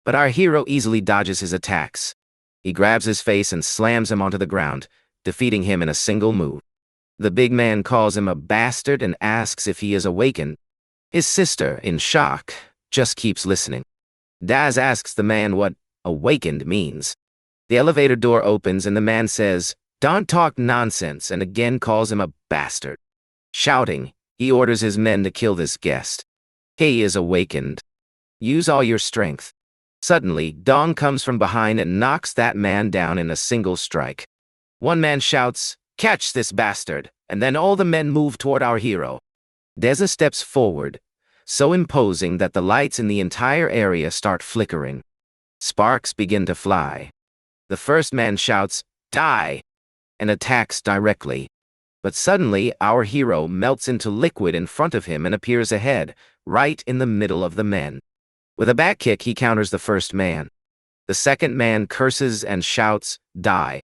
But our hero easily dodges his attacks. He grabs his face and slams him onto the ground, defeating him in a single move. The big man calls him a bastard and asks if he is awakened. His sister, in shock, just keeps listening. Daz asks the man what awakened means. The elevator door opens and the man says, "Don't talk nonsense," and again calls him a bastard. Shouting, he orders his men to kill this guest. He is awakened. Use all your strength. Suddenly, Dong comes from behind and knocks that man down in a single strike. One man shouts, "Catch this bastard," and then all the men move toward our hero. Deza steps forward, so imposing that the lights in the entire area start flickering. Sparks begin to fly. The first man shouts, "Die!" and attacks directly. But suddenly, our hero melts into liquid in front of him and appears ahead, right in the middle of the men. With a back kick, he counters the first man. The second man curses and shouts, "Die!"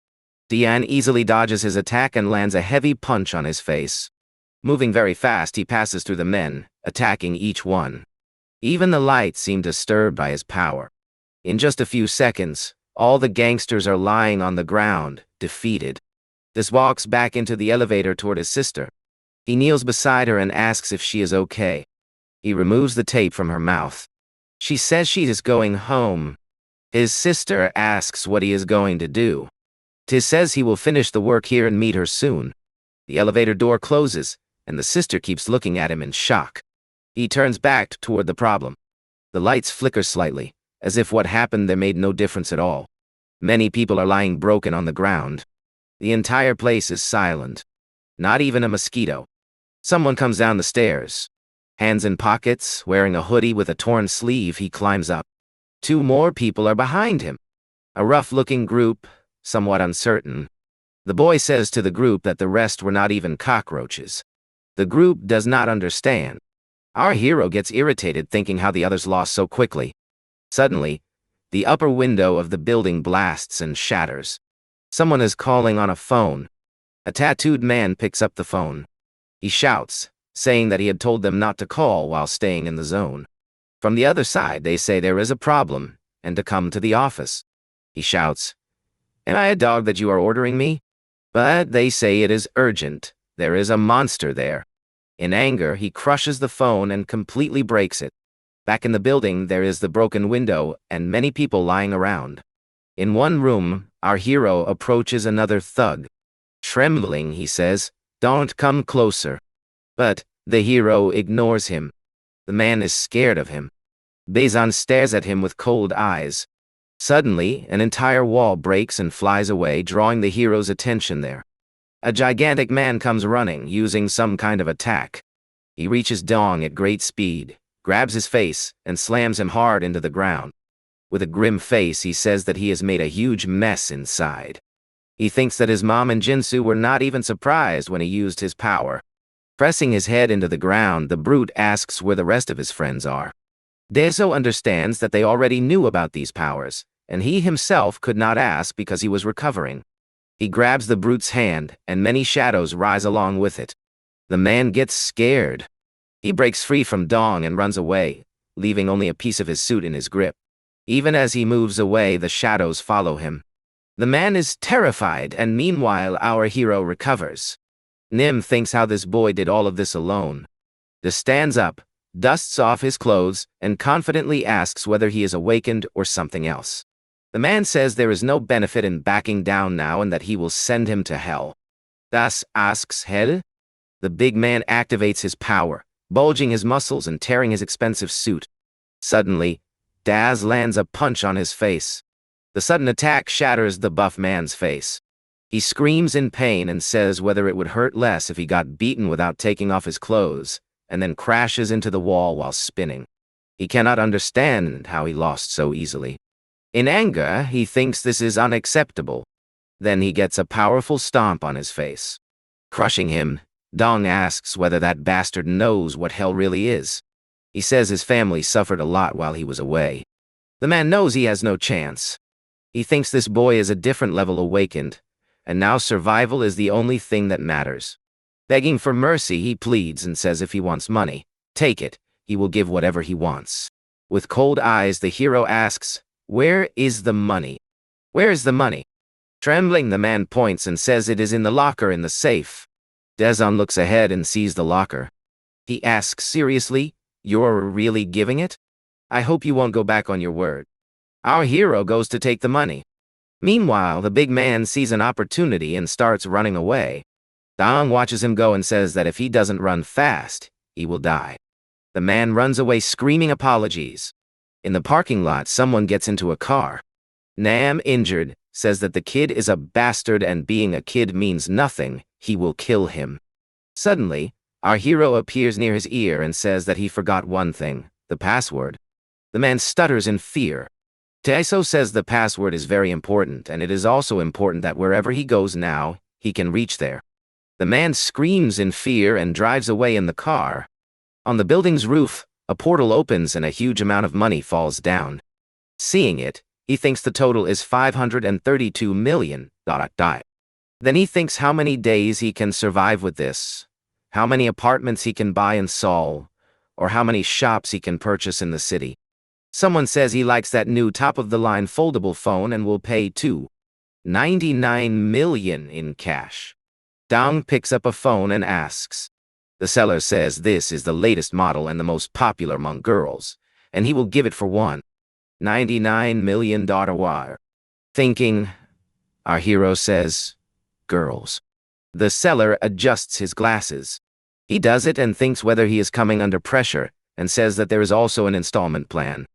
Dian easily dodges his attack and lands a heavy punch on his face. Moving very fast, he passes through the men, attacking each one. Even the lights seem disturbed by his power. In just a few seconds, all the gangsters are lying on the ground, defeated. This walks back into the elevator toward his sister. He kneels beside her and asks if she is okay. He removes the tape from her mouth. She says she is going home. His sister asks what he is going to do. Tiz says he will finish the work here and meet her soon. The elevator door closes, and the sister keeps looking at him in shock. He turns back toward the problem. The lights flicker slightly, as if what happened there made no difference at all. Many people are lying broken on the ground. The entire place is silent. Not even a mosquito. Someone comes down the stairs. Hands in pockets, wearing a hoodie with a torn sleeve, he climbs up. Two more people are behind him. A rough-looking group, somewhat uncertain. The boy says to the group that the rest were not even cockroaches. The group does not understand. Our hero gets irritated thinking how the others lost so quickly. Suddenly, the upper window of the building blasts and shatters. Someone is calling on a phone. A tattooed man picks up the phone. He shouts, saying that he had told them not to call while staying in the zone. From the other side, they say there is a problem, and to come to the office. He shouts, "Am I a dog that you are ordering me?" But they say it is urgent. There is a monster there. In anger, he crushes the phone and completely breaks it. Back in the building, there is the broken window and many people lying around. In one room, our hero approaches another thug. Trembling, he says, "Don't come closer." But the hero ignores him. The man is scared of him. Beizan stares at him with cold eyes. Suddenly, an entire wall breaks and flies away, drawing the hero's attention there. A gigantic man comes running, using some kind of attack. He reaches Dong at great speed, grabs his face, and slams him hard into the ground. With a grim face, he says that he has made a huge mess inside. He thinks that his mom and Jinsu were not even surprised when he used his power. Pressing his head into the ground, the brute asks where the rest of his friends are. Daeso understands that they already knew about these powers, and he himself could not ask because he was recovering. He grabs the brute's hand, and many shadows rise along with it. The man gets scared. He breaks free from Dong and runs away, leaving only a piece of his suit in his grip. Even as he moves away, the shadows follow him. The man is terrified, and meanwhile our hero recovers. Nim thinks how this boy did all of this alone. He stands up, dusts off his clothes, and confidently asks whether he is awakened or something else. The man says there is no benefit in backing down now and that he will send him to hell. Das asks Head. The big man activates his power, bulging his muscles and tearing his expensive suit. Suddenly, Daz lands a punch on his face. The sudden attack shatters the buff man's face. He screams in pain and says whether it would hurt less if he got beaten without taking off his clothes, and then crashes into the wall while spinning. He cannot understand how he lost so easily. In anger, he thinks this is unacceptable. Then he gets a powerful stomp on his face. Crushing him, Dong asks whether that bastard knows what hell really is. He says his family suffered a lot while he was away. The man knows he has no chance. He thinks this boy is a different level awakened, and now survival is the only thing that matters. Begging for mercy, he pleads and says if he wants money, take it, he will give whatever he wants. With cold eyes, the hero asks, where is the money? Where is the money? Trembling, the man points and says it is in the locker in the safe. Dezon looks ahead and sees the locker. He asks seriously, you're really giving it? I hope you won't go back on your word. Our hero goes to take the money. Meanwhile, the big man sees an opportunity and starts running away. Dong watches him go and says that if he doesn't run fast, he will die. The man runs away screaming apologies. In the parking lot, someone gets into a car. Nam, injured, says that the kid is a bastard and being a kid means nothing, he will kill him. Suddenly, our hero appears near his ear and says that he forgot one thing, the password. The man stutters in fear. Taeso says the password is very important, and it is also important that wherever he goes now, he can reach there. The man screams in fear and drives away in the car. On the building's roof, a portal opens and a huge amount of money falls down. Seeing it, he thinks the total is 532 million. Then he thinks how many days he can survive with this, how many apartments he can buy in Seoul, or how many shops he can purchase in the city. Someone says he likes that new top-of-the-line foldable phone and will pay $2.99 million in cash. Dong picks up a phone and asks. The seller says this is the latest model and the most popular among girls, and he will give it for $1.99 million wire. Thinking, our hero says, girls. The seller adjusts his glasses. He does it and thinks whether he is coming under pressure, and says that there is also an installment plan.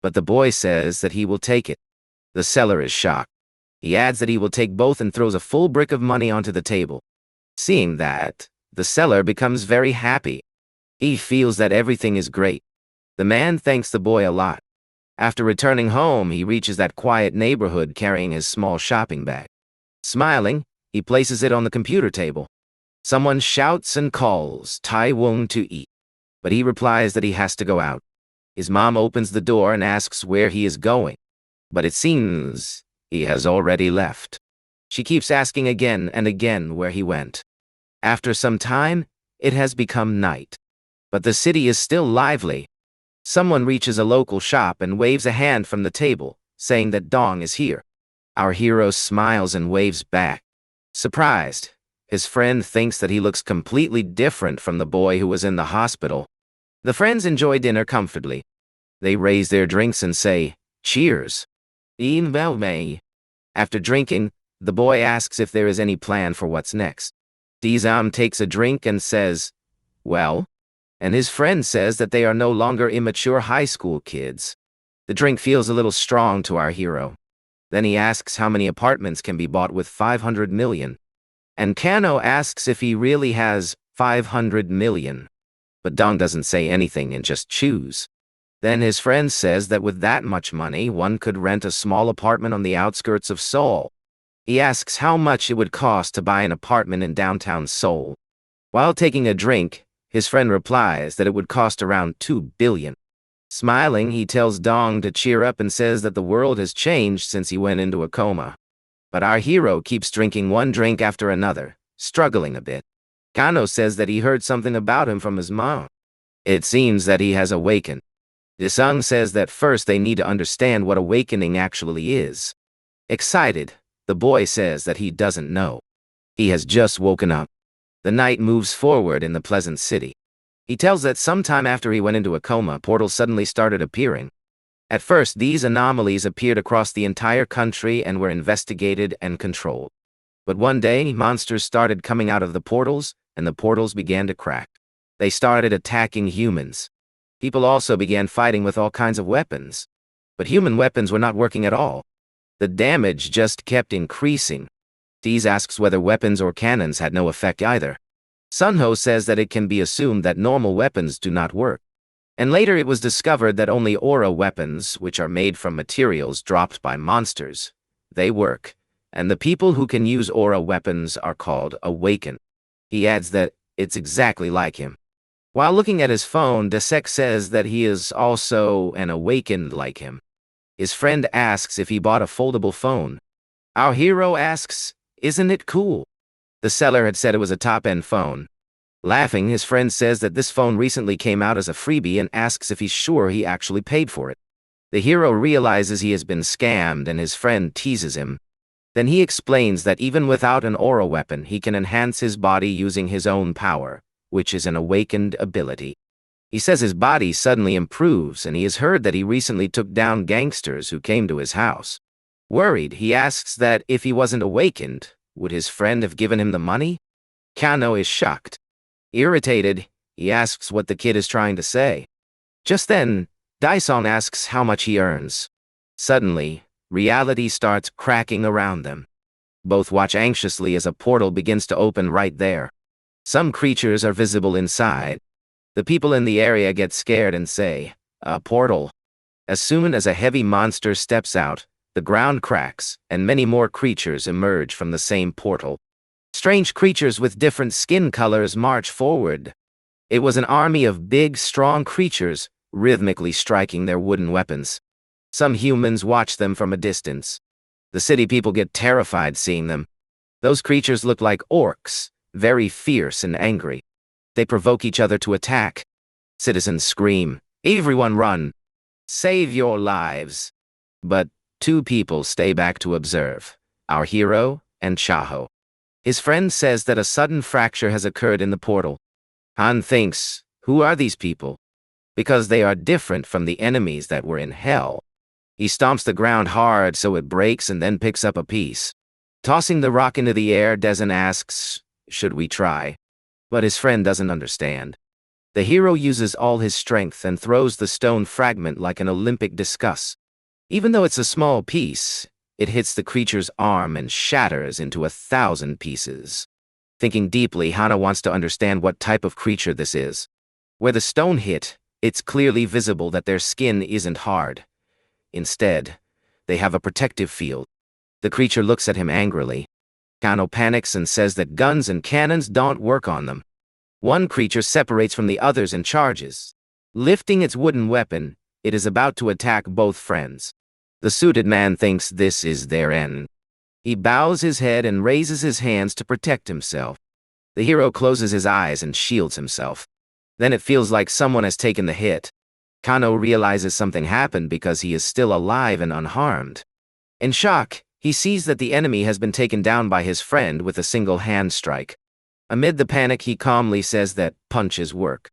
But the boy says that he will take it. The seller is shocked. He adds that he will take both and throws a full brick of money onto the table. Seeing that, the seller becomes very happy. He feels that everything is great. The man thanks the boy a lot. After returning home, he reaches that quiet neighborhood carrying his small shopping bag. Smiling, he places it on the computer table. Someone shouts and calls Tai Wong to eat, but he replies that he has to go out. His mom opens the door and asks where he is going, but it seems he has already left. She keeps asking again and again where he went. After some time, it has become night, but the city is still lively. Someone reaches a local shop and waves a hand from the table, saying that Dong is here. Our hero smiles and waves back. Surprised, his friend thinks that he looks completely different from the boy who was in the hospital. The friends enjoy dinner comfortably. They raise their drinks and say, cheers. After drinking, the boy asks if there is any plan for what's next. Dizam takes a drink and says, well, and his friend says that they are no longer immature high school kids. The drink feels a little strong to our hero. Then he asks how many apartments can be bought with 500 million. And Kano asks if he really has 500 million. But Dong doesn't say anything and just chews. Then his friend says that with that much money, one could rent a small apartment on the outskirts of Seoul. He asks how much it would cost to buy an apartment in downtown Seoul. While taking a drink, his friend replies that it would cost around 2 billion. Smiling, he tells Dong to cheer up and says that the world has changed since he went into a coma. But our hero keeps drinking one drink after another, struggling a bit. Kano says that he heard something about him from his mom. It seems that he has awakened. Desung says that first they need to understand what awakening actually is. Excited, the boy says that he doesn't know. He has just woken up. The night moves forward in the pleasant city. He tells that sometime after he went into a coma, portals suddenly started appearing. At first, these anomalies appeared across the entire country and were investigated and controlled. But one day, monsters started coming out of the portals, and the portals began to crack. They started attacking humans. People also began fighting with all kinds of weapons. But human weapons were not working at all. The damage just kept increasing. Dees asks whether weapons or cannons had no effect either. Sunho says that it can be assumed that normal weapons do not work. And later it was discovered that only aura weapons, which are made from materials dropped by monsters, they work. And the people who can use aura weapons are called awakened. He adds that it's exactly like him. While looking at his phone, Desek says that he is also an awakened like him. His friend asks if he bought a foldable phone. Our hero asks, "Isn't it cool?" The seller had said it was a top-end phone. Laughing, his friend says that this phone recently came out as a freebie and asks if he's sure he actually paid for it. The hero realizes he has been scammed and his friend teases him. Then he explains that even without an aura weapon, he can enhance his body using his own power, which is an awakened ability. He says his body suddenly improves and he has heard that he recently took down gangsters who came to his house. Worried, he asks that if he wasn't awakened, would his friend have given him the money? Kano is shocked. Irritated, he asks what the kid is trying to say. Just then, Daisong asks how much he earns. Suddenly, reality starts cracking around them. Both watch anxiously as a portal begins to open right there. Some creatures are visible inside. The people in the area get scared and say, "A portal." As soon as a heavy monster steps out, the ground cracks, and many more creatures emerge from the same portal. Strange creatures with different skin colors march forward. It was an army of big, strong creatures, rhythmically striking their wooden weapons. Some humans watch them from a distance. The city people get terrified seeing them. Those creatures look like orcs, very fierce and angry. They provoke each other to attack. Citizens scream, "Everyone run! Save your lives!" But two people stay back to observe, our hero and Chaho. His friend says that a sudden fracture has occurred in the portal. Han thinks, who are these people? Because they are different from the enemies that were in hell. He stomps the ground hard so it breaks and then picks up a piece. Tossing the rock into the air, Dezen asks, "Should we try?" But his friend doesn't understand. The hero uses all his strength and throws the stone fragment like an Olympic discus. Even though it's a small piece, it hits the creature's arm and shatters into 1,000 pieces. Thinking deeply, Hana wants to understand what type of creature this is. Where the stone hit, it's clearly visible that their skin isn't hard. Instead, they have a protective field. The creature looks at him angrily. Kano panics and says that guns and cannons don't work on them. One creature separates from the others and charges. Lifting its wooden weapon, it is about to attack both friends. The suited man thinks this is their end. He bows his head and raises his hands to protect himself. The hero closes his eyes and shields himself. Then it feels like someone has taken the hit. Kano realizes something happened because he is still alive and unharmed. In shock, he sees that the enemy has been taken down by his friend with a single hand strike. Amid the panic, he calmly says that punches work.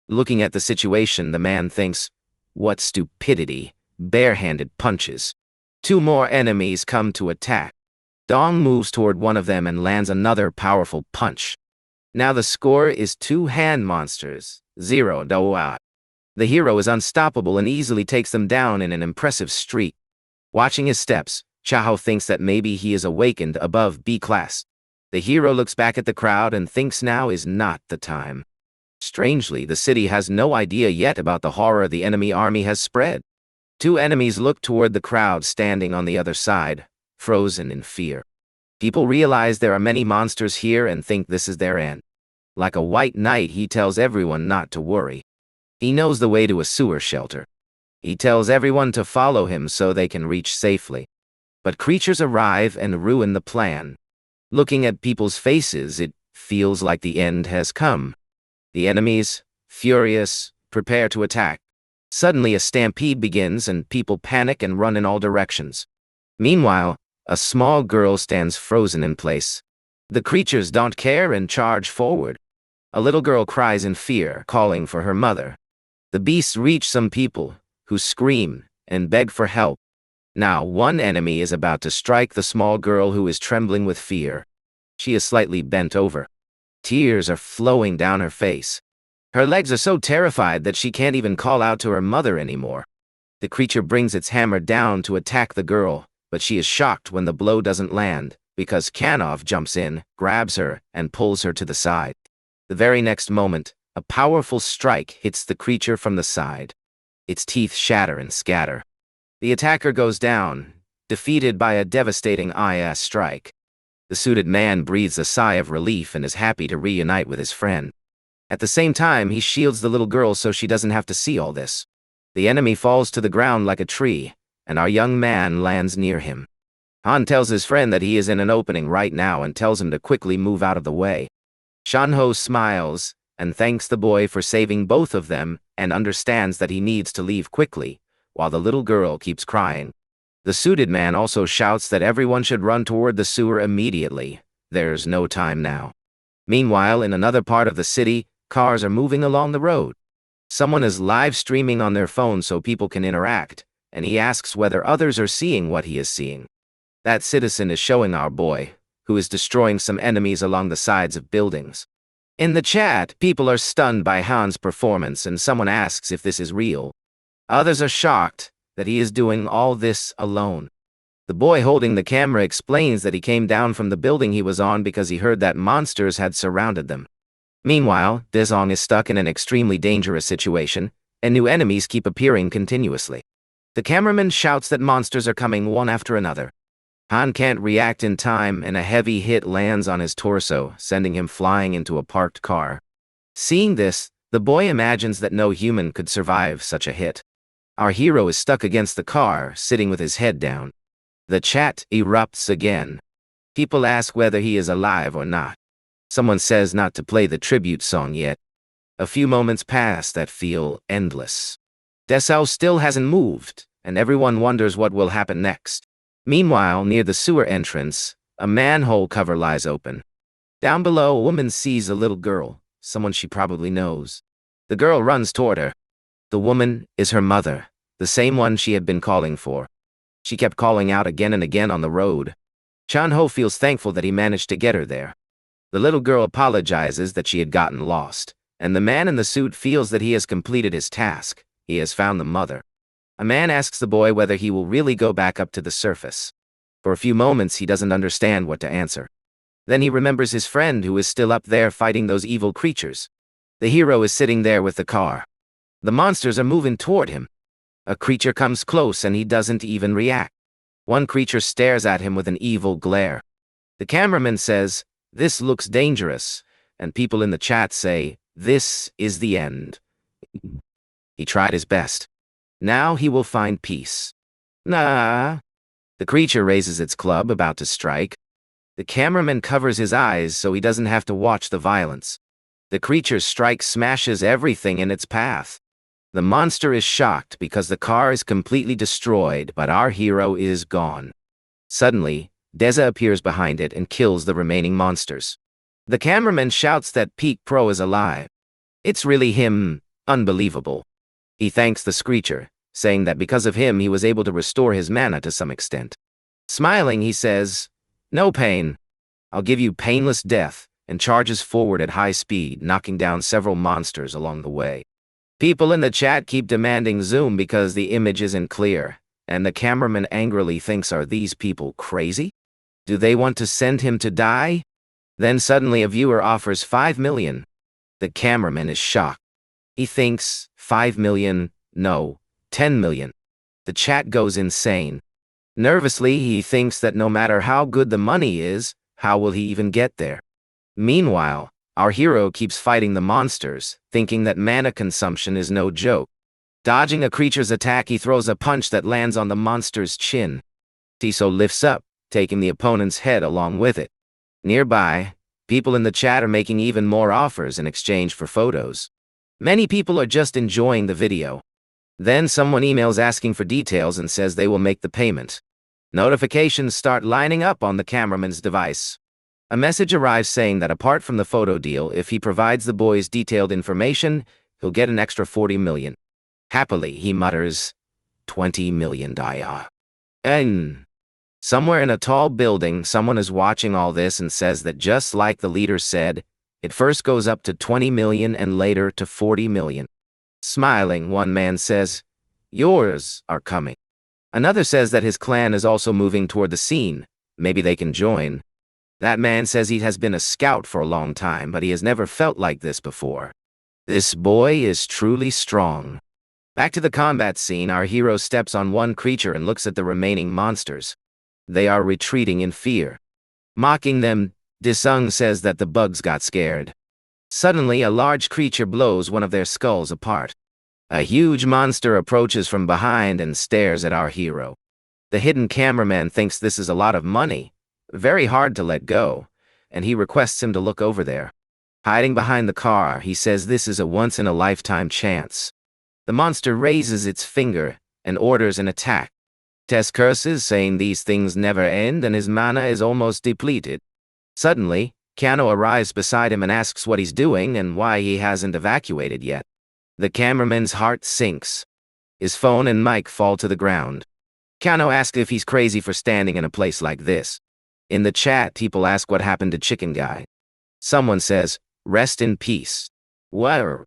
Looking at the situation, the man thinks, what stupidity, barehanded punches. Two more enemies come to attack. Dong moves toward one of them and lands another powerful punch. Now the score is 2 hand monsters, 0 Doa. The hero is unstoppable and easily takes them down in an impressive streak. Watching his steps, Chaho thinks that maybe he is awakened above B class. The hero looks back at the crowd and thinks now is not the time. Strangely, the city has no idea yet about the horror the enemy army has spread. Two enemies look toward the crowd standing on the other side, frozen in fear. People realize there are many monsters here and think this is their end. Like a white knight, he tells everyone not to worry. He knows the way to a sewer shelter. He tells everyone to follow him so they can reach safely. But creatures arrive and ruin the plan. Looking at people's faces, it feels like the end has come. The enemies, furious, prepare to attack. Suddenly a stampede begins and people panic and run in all directions. Meanwhile, a small girl stands frozen in place. The creatures don't care and charge forward. A little girl cries in fear, calling for her mother. The beasts reach some people, who scream and beg for help. Now, one enemy is about to strike the small girl who is trembling with fear. She is slightly bent over. Tears are flowing down her face. Her legs are so terrified that she can't even call out to her mother anymore. The creature brings its hammer down to attack the girl, but she is shocked when the blow doesn't land, because Kanov jumps in, grabs her, and pulls her to the side. The very next moment, a powerful strike hits the creature from the side. Its teeth shatter and scatter. The attacker goes down, defeated by a devastating IS strike. The suited man breathes a sigh of relief and is happy to reunite with his friend. At the same time, he shields the little girl so she doesn't have to see all this. The enemy falls to the ground like a tree, and our young man lands near him. Han tells his friend that he is in an opening right now and tells him to quickly move out of the way. Shanho smiles and thanks the boy for saving both of them and understands that he needs to leave quickly, while the little girl keeps crying. The suited man also shouts that everyone should run toward the sewer immediately. There's no time now. Meanwhile, in another part of the city, cars are moving along the road. Someone is live streaming on their phone so people can interact, and he asks whether others are seeing what he is seeing. That citizen is showing our boy, who is destroying some enemies along the sides of buildings. In the chat, people are stunned by Han's performance and someone asks if this is real. Others are shocked that he is doing all this alone. The boy holding the camera explains that he came down from the building he was on because he heard that monsters had surrounded them. Meanwhile, Dezong is stuck in an extremely dangerous situation, and new enemies keep appearing continuously. The cameraman shouts that monsters are coming one after another. Han can't react in time, and a heavy hit lands on his torso, sending him flying into a parked car. Seeing this, the boy imagines that no human could survive such a hit. Our hero is stuck against the car, sitting with his head down. The chat erupts again. People ask whether he is alive or not. Someone says not to play the tribute song yet. A few moments pass that feel endless. Dessau still hasn't moved, and everyone wonders what will happen next. Meanwhile, near the sewer entrance, a manhole cover lies open. Down below, a woman sees a little girl, someone she probably knows. The girl runs toward her. The woman is her mother, the same one she had been calling for. She kept calling out again and again on the road. Chan-ho feels thankful that he managed to get her there. The little girl apologizes that she had gotten lost, and the man in the suit feels that he has completed his task. He has found the mother. A man asks the boy whether he will really go back up to the surface. For a few moments, he doesn't understand what to answer. Then he remembers his friend who is still up there fighting those evil creatures. The hero is sitting there with the car. The monsters are moving toward him. A creature comes close and he doesn't even react. One creature stares at him with an evil glare. The cameraman says, "This looks dangerous," and people in the chat say, "This is the end." He tried his best. Now he will find peace. Nah. The creature raises its club, about to strike. The cameraman covers his eyes so he doesn't have to watch the violence. The creature's strike smashes everything in its path. The monster is shocked because the car is completely destroyed, but our hero is gone. Suddenly, Deza appears behind it and kills the remaining monsters. The cameraman shouts that Peak Pro is alive. It's really him. Unbelievable. He thanks the Screecher, saying that because of him he was able to restore his mana to some extent. Smiling, he says, "No pain. I'll give you painless death," and charges forward at high speed, knocking down several monsters along the way. People in the chat keep demanding zoom because the image isn't clear, and the cameraman angrily thinks, are these people crazy? Do they want to send him to die? Then suddenly a viewer offers 5 million. The cameraman is shocked. He thinks 5 million, no, 10 million. The chat goes insane. Nervously, he thinks that no matter how good the money is, how will he even get there? Meanwhile, our hero keeps fighting the monsters, thinking that mana consumption is no joke. Dodging a creature's attack, he throws a punch that lands on the monster's chin. Tiso lifts up, taking the opponent's head along with it. Nearby, people in the chat are making even more offers in exchange for photos. Many people are just enjoying the video. Then someone emails asking for details and says they will make the payment. Notifications start lining up on the cameraman's device. A message arrives saying that apart from the photo deal, if he provides the boys detailed information, he'll get an extra 40 million. Happily, he mutters, 20 million dia. And somewhere in a tall building, someone is watching all this and says that just like the leader said, it first goes up to 20 million and later to 40 million. Smiling, one man says, yours are coming. Another says that his clan is also moving toward the scene. Maybe they can join. That man says he has been a scout for a long time, but he has never felt like this before. This boy is truly strong. Back to the combat scene, our hero steps on one creature and looks at the remaining monsters. They are retreating in fear. Mocking them, Disung says that the bugs got scared. Suddenly, a large creature blows one of their skulls apart. A huge monster approaches from behind and stares at our hero. The hidden cameraman thinks this is a lot of money, very hard to let go, and he requests him to look over there. Hiding behind the car, he says this is a once-in-a-lifetime chance. The monster raises its finger and orders an attack. Tess curses, saying these things never end and his mana is almost depleted. Suddenly, Kano arrives beside him and asks what he's doing and why he hasn't evacuated yet. The cameraman's heart sinks. His phone and mic fall to the ground. Kano asks if he's crazy for standing in a place like this. In the chat, people ask what happened to Chicken Guy. Someone says, rest in peace. Where?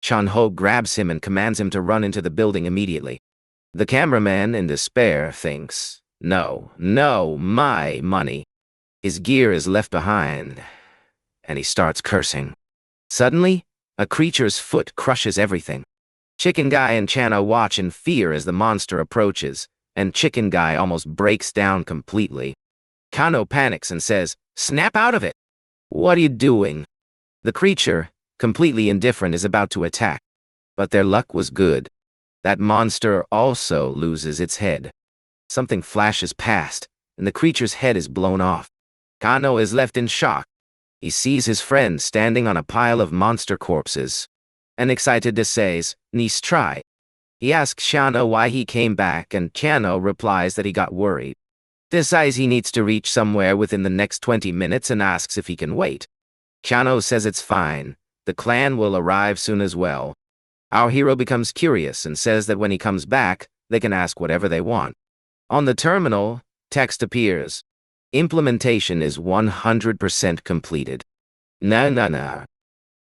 Chan-ho grabs him and commands him to run into the building immediately. The cameraman, in despair, thinks, no, my money. His gear is left behind, and he starts cursing. Suddenly, a creature's foot crushes everything. Chicken Guy and Chano watch in fear as the monster approaches, and Chicken Guy almost breaks down completely. Kano panics and says, snap out of it! What are you doing? The creature, completely indifferent, is about to attack. But their luck was good. That monster also loses its head. Something flashes past, and the creature's head is blown off. Kano is left in shock. He sees his friend standing on a pile of monster corpses. And excited to says, nice try. He asks Shano why he came back, and Chano replies that he got worried. Decides he needs to reach somewhere within the next 20 minutes and asks if he can wait. Chano says it's fine. The clan will arrive soon as well. Our hero becomes curious and says that when he comes back, they can ask whatever they want. On the terminal, text appears. Implementation is 100% completed. Nah.